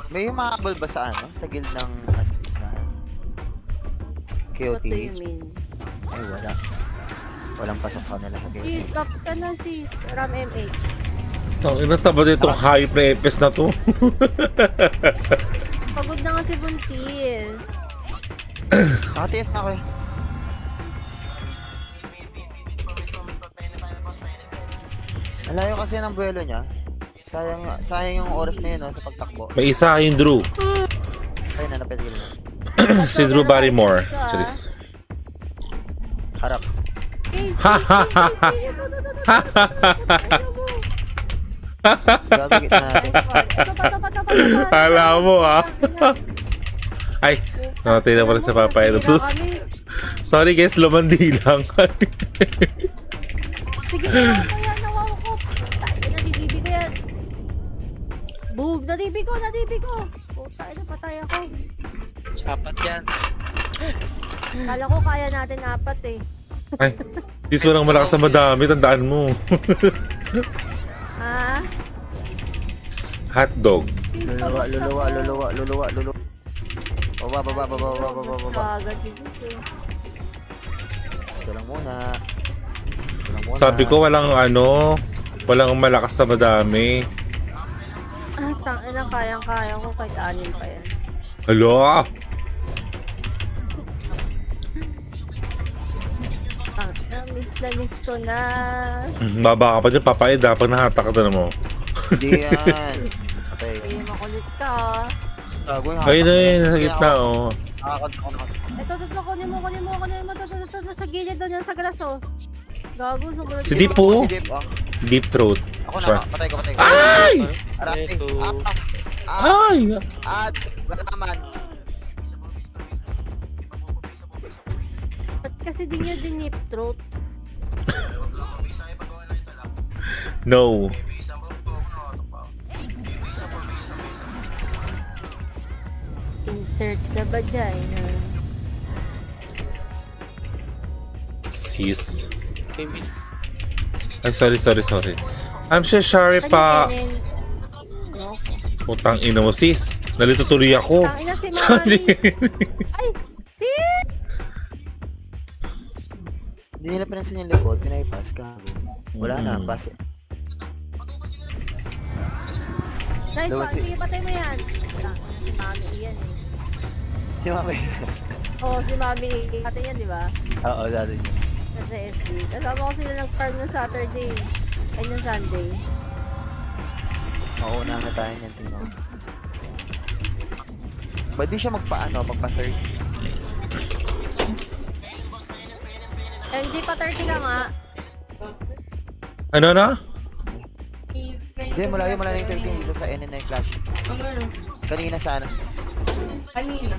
May humabol ba sa ano? Sa guild ng What KOT? do you mean? Ay, wala. Walang pasok sa nila sa KOT. Sis, laps ka na sis. Ram MH. Ang ina taba itong high prepes na to. Pagod na nga si Buntis. Nakatiis na ako eh. Alayo kasi ng buwelo niya. Sayang yung oras na yun no, sa pagtakbo. May isa yung Drew. Ay, nanapit ko na. Si Drew Barrymore. Charis. Harap. Gagawin natin. Alam mo ah. Ay, namatay na pala sa Papa Edo. Sorry guys, lumandi lang. Sige na, kaya nawaw ko. Tayo na, didibi ko yan. Bug, nadibi ko. Puta, ina, patay ako. Apat yan. Kala ko kaya natin 4 eh. Ay, dis mo lang malakas na madami, tandaan mo. Ha? Hotdog. Luluwa. Baba. Kagat, Jesus eh. Ito lang muna. Sabi ko walang malakas na madami. Ah, Tangina, kayang-kaya ko kahit anin pa yan. Hala! Miss ko na. Baba ka pa dyan, papayad ha, pag nahatak ka na mo. Hindi yan. Okay. Ay, makulit ka ah. Gago yung Ayun na hatak yun, na sa yan. gitna, oh. Ito, kunin mo. Ito, sa gilid doon yan sa glass, oh. Gago, sumunod. Si Deep po. Si Deep, oh. Deep throat. Ako Sure. na, patay ko. Ay! Aray! Ito. Ay! Wala naman. Ba't kasi di niya dinip throat? No. Insert the vagina. Sis. Maybe. Ay, sorry. I'm so sorry pa. No. Putang ina mo, sis. Nalito tuloy ako. Tangina si Sorry. Mami. Ay, sis! Hindi nila pinansin yung likod, pinay-pass ka. Wala na, pass. Nice Dapat one. Sige, patay mo yan. Tangina si Mami yan eh. Si Mami. Oo, si Mami. Patay yan, di ba? Oo, dati. Nasa SD. Kasama ko sila nag-farm ng Saturday. Ay, ng Sunday. Mauna na tayo niyan, Tino. Ba't di siya magpa-third? Hindi pa 30 ka nga. Ano na? Hindi, malayo yung 13 dito sa NN9 Clash. Kanina sana. Kanina.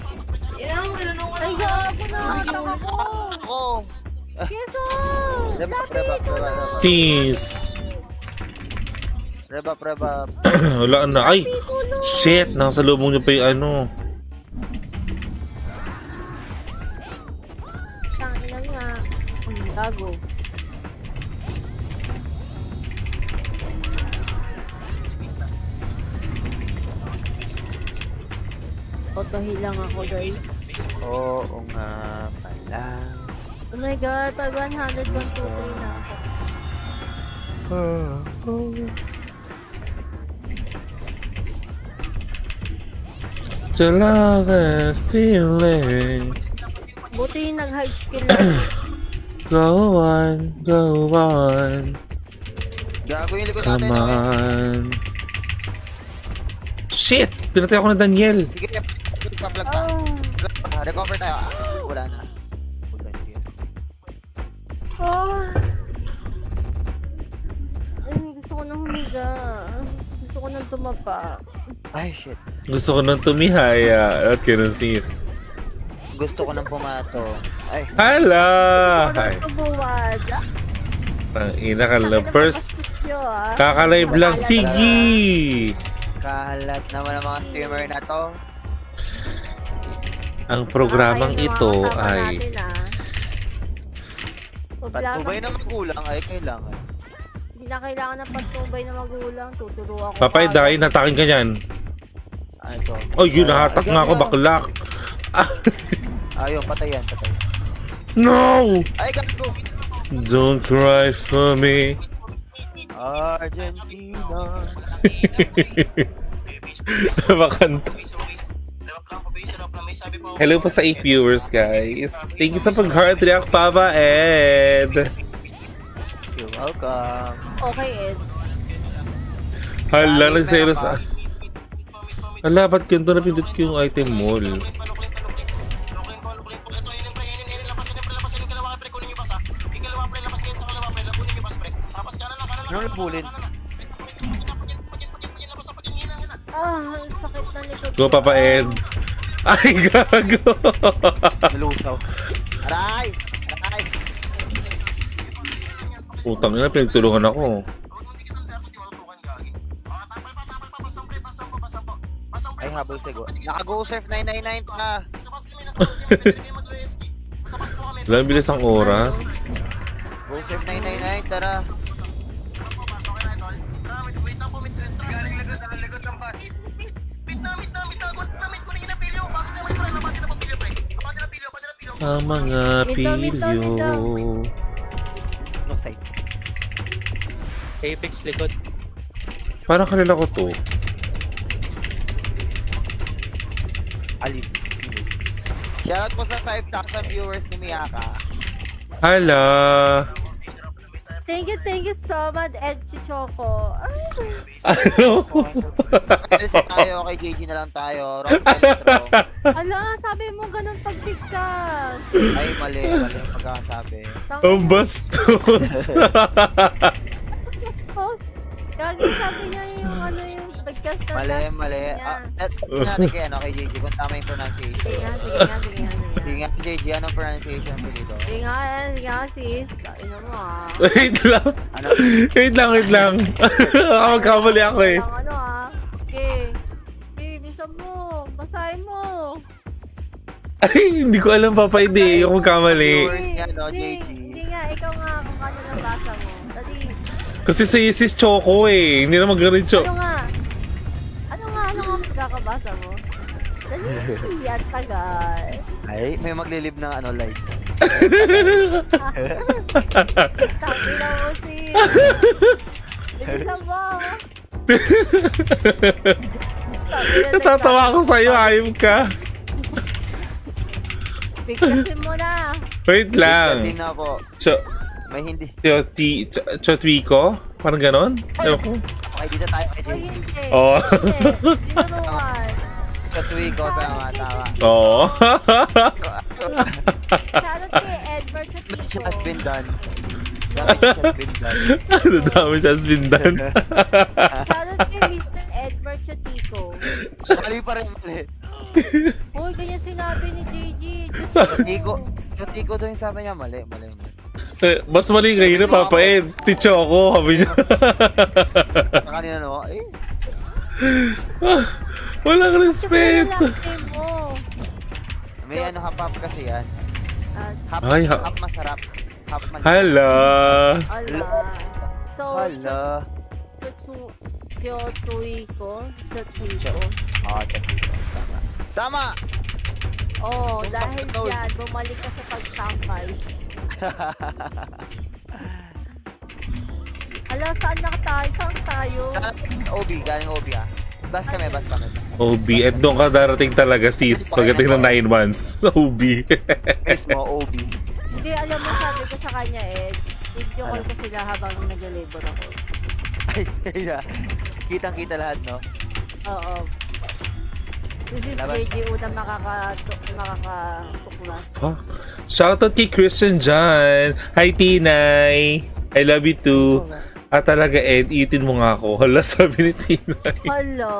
Ay, gago na. Tama ko. Oo! Keso! Reba. Sis. Reba. Wala na. Ay! Shit! Nasa lubong niyo pa yung ano. Tangina nga. Gago. Otohi lang ako, guys. Oo nga pala. Oh my god, pag 100, 1, 2, 3 na ako. To love and feeling. Buti yung nag-high skill lang. Go on. Gago yung likod Come natin. on. Shit! Pinatay ako ng Daniel. Sige, pa-plug pa. Oh. Recover tayo. Wala na. Puta, hindi. Oh. Ay, gusto ko nang humiga. Gusto ko nang tumapa. Ay, shit. Gusto ko nang tumihaya. At ganun sis. Gusto ko nang pumato. Ay, Hala! Gusto ko Ay, nang tumuwad. ang ina ka lang. First, Ah. kakalive lang. Sige! kalat naman ang mga streamer na to. Ang programang Nakakain yung ito mga kasama ay... natin, ah. Problema. Patubay ng magulang ay kailangan. Hindi na kailangan ng pagtubay na magulang. Tuturo ako. Papay dahil natakin ka niyan. Ay, ito. Oh, yun, nahatak nga ako, baklak. Ayun, patay yan. No! Ay, gago! Don't cry for me. Argentina. Makanta. Hello po sa 8 viewers, guys. Thank you sa pag-heart react, Papa Ed. You're welcome. Okay, Ed. Hala, nagsayro sa... Hala, ba't ganito na pindot ko yung item mall? Ano yung bulin? Ah, ang sakit na likod. Go, Papa Ed. Ay, gago! Nalusaw. Aray! Aray! Utang na, pinagtulungan ako. Ay, habol sigo. Naka-go surf 999 ka. Walang bilis ang oras. Go surf 999, tara. Ang mga pilyo. No side. Apex likod. Parang kanila ko to. Alin. Shoutout po sa 5,000 viewers ni Miyaka. Hala. Thank you so much, Ed Chichoco. Ay, Ano? Alis tayo, kay JG na lang tayo. Rock Electro. ala, sabi mo ganun pag bigkas. Ay, mali ang pagkakasabi. Ang bastos. Post. Gagi, sabi niya yung ano yung bigkas na Mali. last Ah, niya. natin kay ano, kay JG kung tama yung pronunciation. Sige nga. Sige nga, JG, anong pronunciation mo dito? Sige nga, sis. Ino mo ah. Wait lang. Ano? Wait lang. Magkamali ako eh. Ang ano ah. Okay. Okay, bisa mo. Basahin mo. Ay, hindi ko alam Papa, hindi. Yung magkamali. Viewers niya, no, JG. Hindi nga, ikaw nga kung ano nabasa mo. Dali. Kasi si Sis Choco eh. Hindi na mag-rin Choco. Ano nga magkakabasa mo? Dali, at tagal. Ay, may maglilib ng ano, live. Sabi na mo si... Bilisan mo. Natatawa ako sa'yo, ayom ka. Bigkasin mo na. Wait Kasi lang. na po, may hindi. Chotwiko? Parang ganon? Ewan ko. Okay, dito tayo kay O JG. hindi. Oo. Hindi. Dinuruan. Sa tuwi ko, tama. Oo. Shoutout kay Edward Damage Chatico. has been done. Damage has been done. Ano dami siya has been done. Shoutout kay Mr. Edward Chatico. Mali pa rin, mali. Uy, ganyan sinabi ni JG. Tiko doon yung sabi niya, mali. Mas mali kayo na Papa Ed. Ticho ako, sabi niya. Sa kanina no, Walang respect. Lalaki mo. may ano hap kasi yan. At, Ay, Hap masarap. Hap man. Hala. ala. So, Hala. Chatuiko. Ah, Tiko. Tama. Oh, Yung dahil pagkatawid. yan, bumalik ka sa pagtangkay. Ala, saan na tayo? Saan tayo? OB, galing OB ah. Bas kami. OB, at doon ka darating talaga sis. Pagdating ng 9 months. OB. Guys mo, OB. Hindi, alam mo, sabi ko sa kanya, video call ko sila habang nag-labor ako. Ay, yeah. Kitang-kita lahat, no? Oo. This is Laban. JJ unang makakatuklas. Fuck. Shoutout kay Christian John. Hi Tinay. I love you too. Talaga Ed, itin mo nga ako. Hala, sabi ni Tinay. Hala,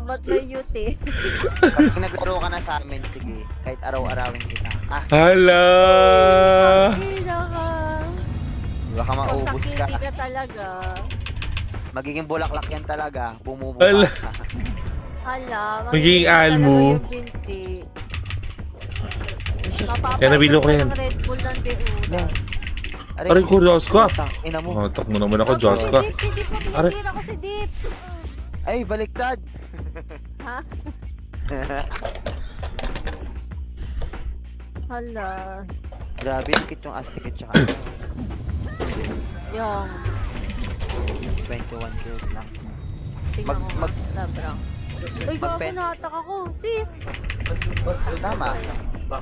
ba't may yuti? Pag naglaro ka na sa amin, sige. Kahit araw-arawin kita. Ah, Hala. Hila ka. baka maubos ka. Pasakiti ka talaga. Magiging bulaklak yan talaga. Bumubuka Ala. ka. Hala, Magiging talaga almo. yung binti. Kaya nabilo ko yan. Ng Red Bull ng Deuna. Aray ko, Diyos ka. Ina mo. Matak mo naman ako, Diyos ka. Si Deep, Aray. pinitira ko si Deep. Ay, baliktad. Ha? Hala. Grabe, dikit yung astikit tsaka. Yung, 21 kills lang. tingnan ko Mag- nga. Labrang. Uy, gago, Mag-pen- nahatak ako. Sis! Tama.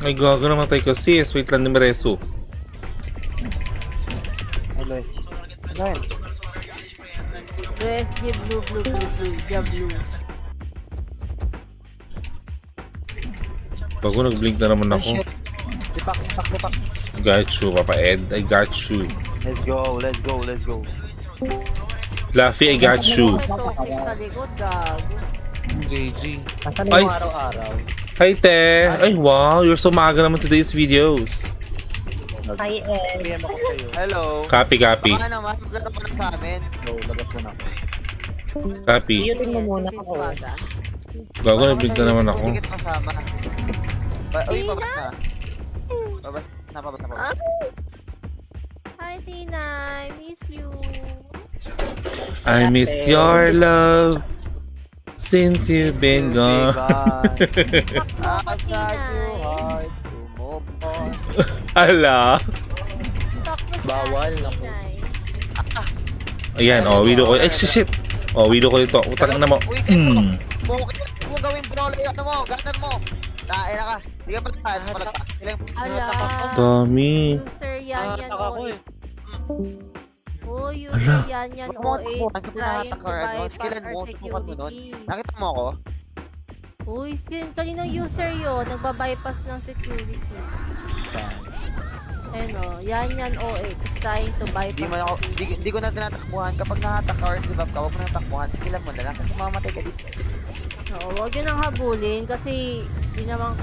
Ay, gago naman tayo ko, sis. Wait lang ni Mereso. Hello. Gawin. USG blue. Ja blue. Bago nag-blink na naman ako. Lipak. Got you, Papa Ed. I got you. Let's go. Laffy, I got you. May toxic sa likod, gago. JG. Asan Ay, yung araw-araw? Hi, Te. Ay, wow. You're so maaga naman today's videos. Hello. Copy. Baka naman, maglaro ka na sa amin. Labas mo na ako. Copy. Sige, si Sis Waga. Gago, nag-blink na naman ako. Dikit kasama. Uy, pabas na. Pabas na. Hi, Tina. I miss you. I miss your love since you've been gone. I've tried too hard to move on. Ala. Bawal na ako. Ayan, video ko. Ay, shit. Video ko ito. Utang na mo. Uy, Mm. Huwag gawin brawler yung ano mo, ganan mo. Tain na ka. Hindi ka pala pa. Ilang Ala. Dami. User yan yan Nakataka ko OA. eh. Oh, user yan yan OA. Trying to bypass Kailan our mo? Subukan mo nun. security. Nakita mo ako? Uy, kaninong user yun? Nagbabypass ng security. Ayun o, yan OA. Is trying to bypass. Hindi mo na ako, hindi ko na tinatakbuhan. Kapag nakatak ka or give up ka, huwag mo na takbuhan. Skillan mo na lang kasi mamamatay ka dito. Oo, huwag yun ang habulin kasi hindi naman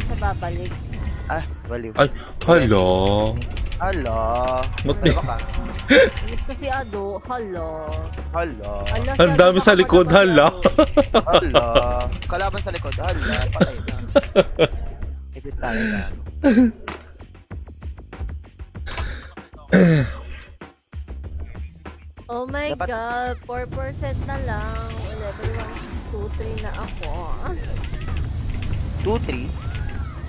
siya babalik. Ah, baliw. Ay, hala. Hala. Muti. Ano ka? Inis kasi ado, hala. Hala. Hala, Ang dami sa likod, hala. Hala. Kalaban sa likod. Hala. Patay na. Ipit tayo na. Oh my Dapat- god, 4% na lang. Level 1, 2, 3 na ako. 2-3.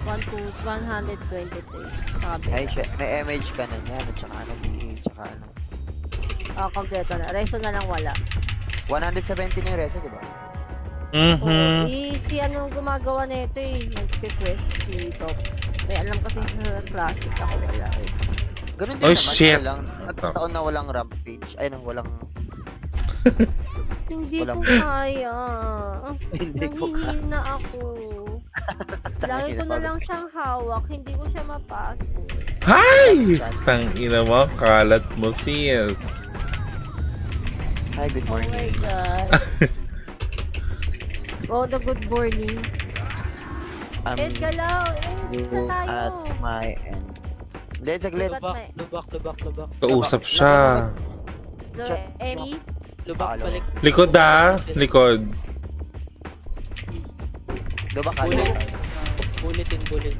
123. Sabi. Ay, shit. May MH ka na niyan. At saka ano, BA. Tsaka ano. Kompleto na. Reso na lang wala. 170 na yung reso, di ba? Mhm. Si ano gumagawa na ito eh. Nag-request si Top. May alam kasi sa classic ako wala eh. Ganun din Oh, naman. shit. Nagkataon na walang rampage. Ay, no, walang... Hindi ko Walang- kaya. Hindi ko ka. Nangihina ako. Lagi ko na lang siyang hawak. Hindi ko siya mapasok. Hi! Tangina mo, kalat mo sis. Hi, good Oh my morning. god. Oh, the good morning. Ed galaw. Ed, isa tayo. my end. Hindi, saglit. Lubak. Kausap siya. So, Emmy. Lubak, Follow. balik. Likod ah. Likod. Diba ka? Bullet. Bullet.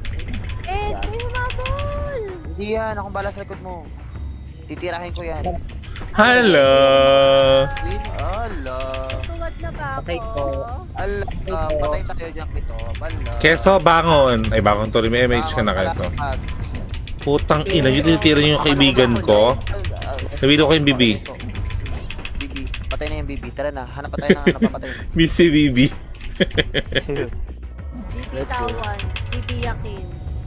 Ed, may humatol. Hindi yan. Akong bala sa likod mo. Titirahin ko yan. Hala. Ala. Tuwad na ba Patay ako? ko. Ala. Patay tayo dyan kito. Bala. Keso, bangon. Ay, bangon to rin. May MH ka na, Keso. Putang ina, yung tinitira yung kaibigan ko. Nabilo ko yung bibi. Bibi. Patay na yung bibi. Tara na. Hanap pa tayo ng napapatay. Missy Bibi. Bibi tawan. Bibi yakin.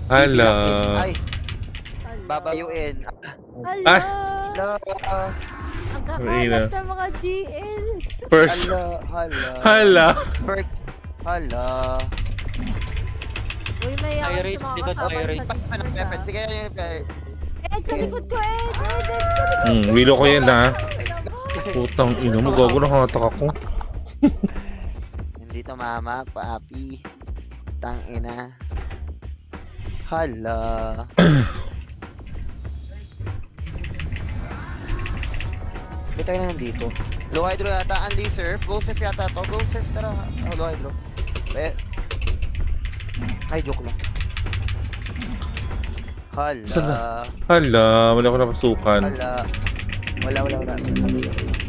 Hala. Ay, Hala. babayuin. Hala. Ah. Ala. Ang Ina. kakalat ng mga GL. First. Hala. Hala. Hala. Perk. Hala. Uy, may yakan Irate, sa mga likod, kasama irate. sa Ano, Discord, Pepet? ah. Sige, Pepet. Ed, sa likod ko, Ed! Ed, sa likod Wilo ko yan ha. ko! Putang ina mo, gago na hatak ako. Hindi to mama, papi. Tang ina. Hala. Ba't tayo na nandito? Low hydro yata, unli surf. Go surf yata to. Go surf, tara. Oh, low hydro. Ay, joke lang. Hala. Hala, wala ko napasukan. Hala. Wala.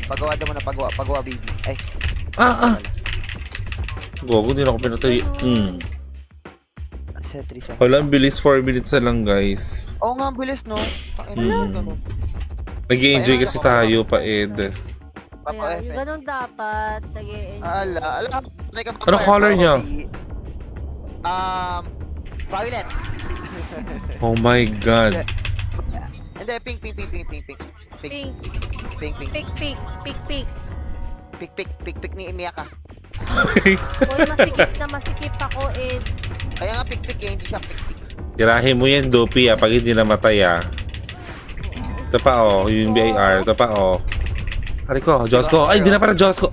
Pagawa daw mo na, pagawa baby. Ay. Ah. Gago, hindi na ako pinatay. Sa 3 seconds. Wala, ang bilis 4 minutes na lang guys. Oo nga, ang bilis no. Nag-i-enjoy kasi tayo pa, Ed. Papa Kaya, yung ganun dapat. Nag-e-enjoy. Ala. Teka, Ano color niya? Violet. Oh my god. Hindi, pink. Pink, Pink. pik. Ni Miyaka. Uy, masikip ako, Ed. Kaya nga pik eh, hindi siya pik. Tirahin mo yan, Dopi, pag hindi namatay Ito pa yung BIR. Ito pa Ari ko, Diyos ko. Ay, di na para Diyos ko.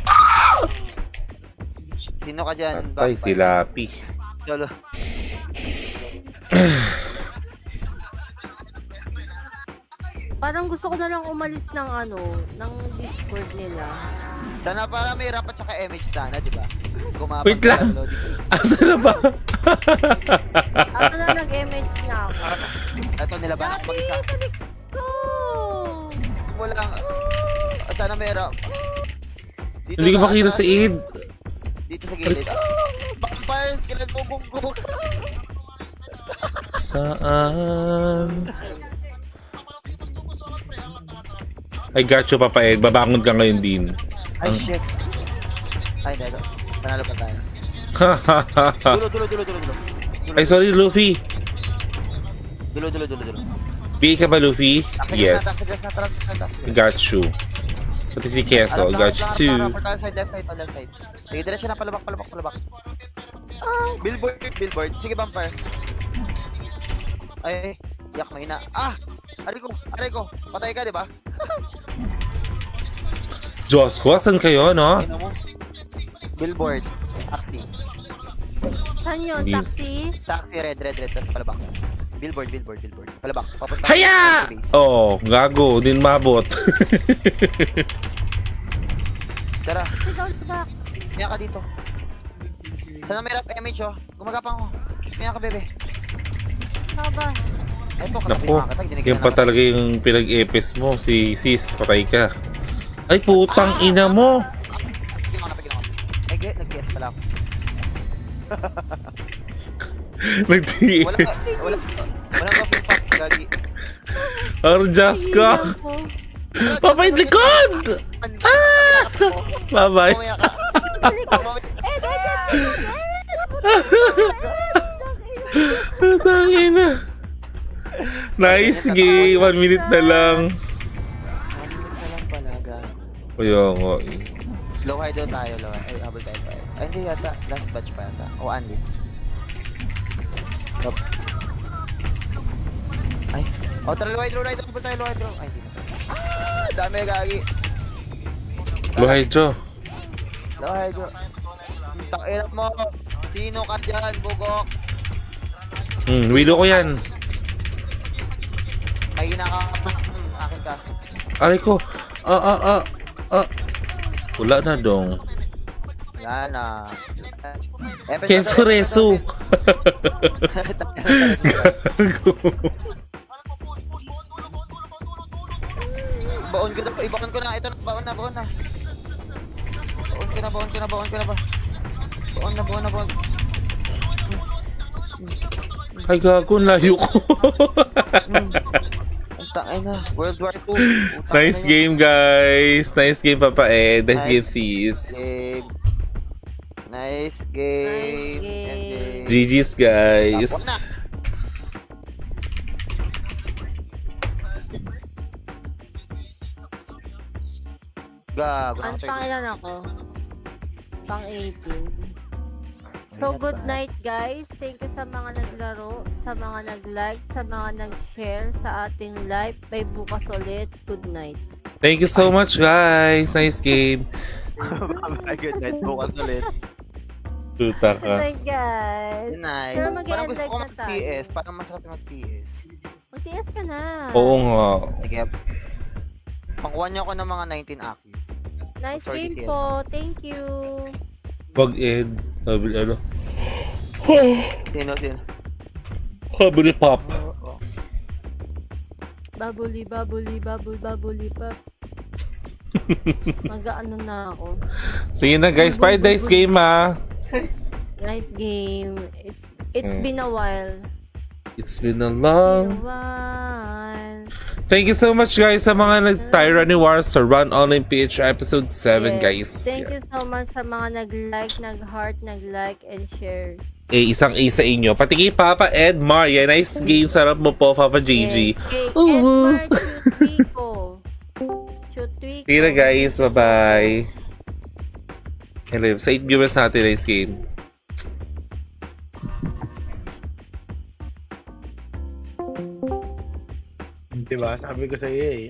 Sino ka dyan? Patay si Lapi. Lolo. Parang gusto ko na lang umalis ng ng Discord nila. Sana para may rap at saka MH sana, di ba? Wait lang. Asa na ba? Ako na nag-MH na ako. Ito, nilaban ako Dati, mag-isa. sabi ko! Walang... Sana may rap. Dito Hindi ko na, makita ano? si Ed. Dito sa gilid. Vampires, kailan mo bumbong? Saan? I got you, Papa Ed. Babangon ka ngayon din. Ay, shit. Ay, dito. Panalo pa tayo. Dulo. Dulo. Ay, sorry, Luffy. Dulo. BA ka ba, Luffy? Yes. Got you. Pati si Keso, got you too. Left side. Sige, diretso na, palabak. Billboard. Sige, bumper. Ay, yak, mahina. Aray ko. Patay ka, di ba? Diyos ko, saan kayo, no? Tingnan mo. Billboard. Taxi. Saan yun? Hindi. Taxi, red. Tapos palabak. Billboard. Palabak. Papunta. Haya! Oh, gago, din mabot. Tara, Sigaw sa back. miya ka dito. Sana may rap image, oh. Gumagapang ko. Miya ka, bebe. Haba. Ay po, Naku, yan pa talaga yung pinag-epes mo, si sis, patay ka. Ay, putang ina mo! Nag-guess pala ako. Nag-TS. Walang ka pop, gagi. Arjas ka! Papay likod! Bye-bye. Mamaya ka. Putang ina. Nice game, 1 minute na lang. Pala, gagi. Kaya nga eh. Low high daw tayo, low high. Ay, habol tayo. Ay, hindi yata. Last batch pa yata. O, Andy. Stop. Ay. O, tara, low high, habol tayo, low high, Ay, hindi na. Dami, gagi. Buhay, Jo. Low high, Takirap mo. Sino ka dyan, bugok? Willow ko yan. Mahina ka. Akin ka. Aray ko. Wala na dong. Yan na. Keso reso. Gago. Baon ko na. Ibaon ko na. Ito na. Baon na. Baon ko na. Baon. Ay gago, layo ko. Ang tangay na. World War II. Nice game, guys. Nice game, Papa Ed. Nice game, sis. Nice game. GG's, guys. Tapos na. Gago na Ang ako. pangilan ako? Pang 18. So, good night guys. Thank you sa mga naglaro, sa mga nag-like, sa mga nag-share sa ating live. May bukas ulit. Good night. Thank you so much, guys. Nice game. Good night. Bukas ulit. Tuta Good ka. night guys. Good night. Pero Parang mag-end gusto live ko na tayo. mag-PS. Parang masarap yung mag-PS. Mag-TS ka na. Oo nga. Sige. Pangkuhan niyo ako ng mga 19 aki. Nice Sorry, game TS. po. Thank you. Wag Ed. Sabi ano. Sino? Sabi ni Pop. Babuli pop. Mag-ano na ako. Sige na, guys. Bye, nice game, ha. Nice game. It's been a while. It's been a Been long... a while. Thank you so much, guys, sa mga nag-Tyranny Wars sa Run Online PH Episode 7, Yes. guys. Thank you so much sa mga nag-like, nag-heart, nag-like, and share. Isang sa inyo. Pati kay Papa Ed Maria. Nice game. Sarap mo po, Papa JG. Kay Uhu. Edmar Chutwico. Sige na, guys. Bye-bye. Hello. Sa 8 viewers natin, nice game. Diba? Sabi ko sa iyo eh.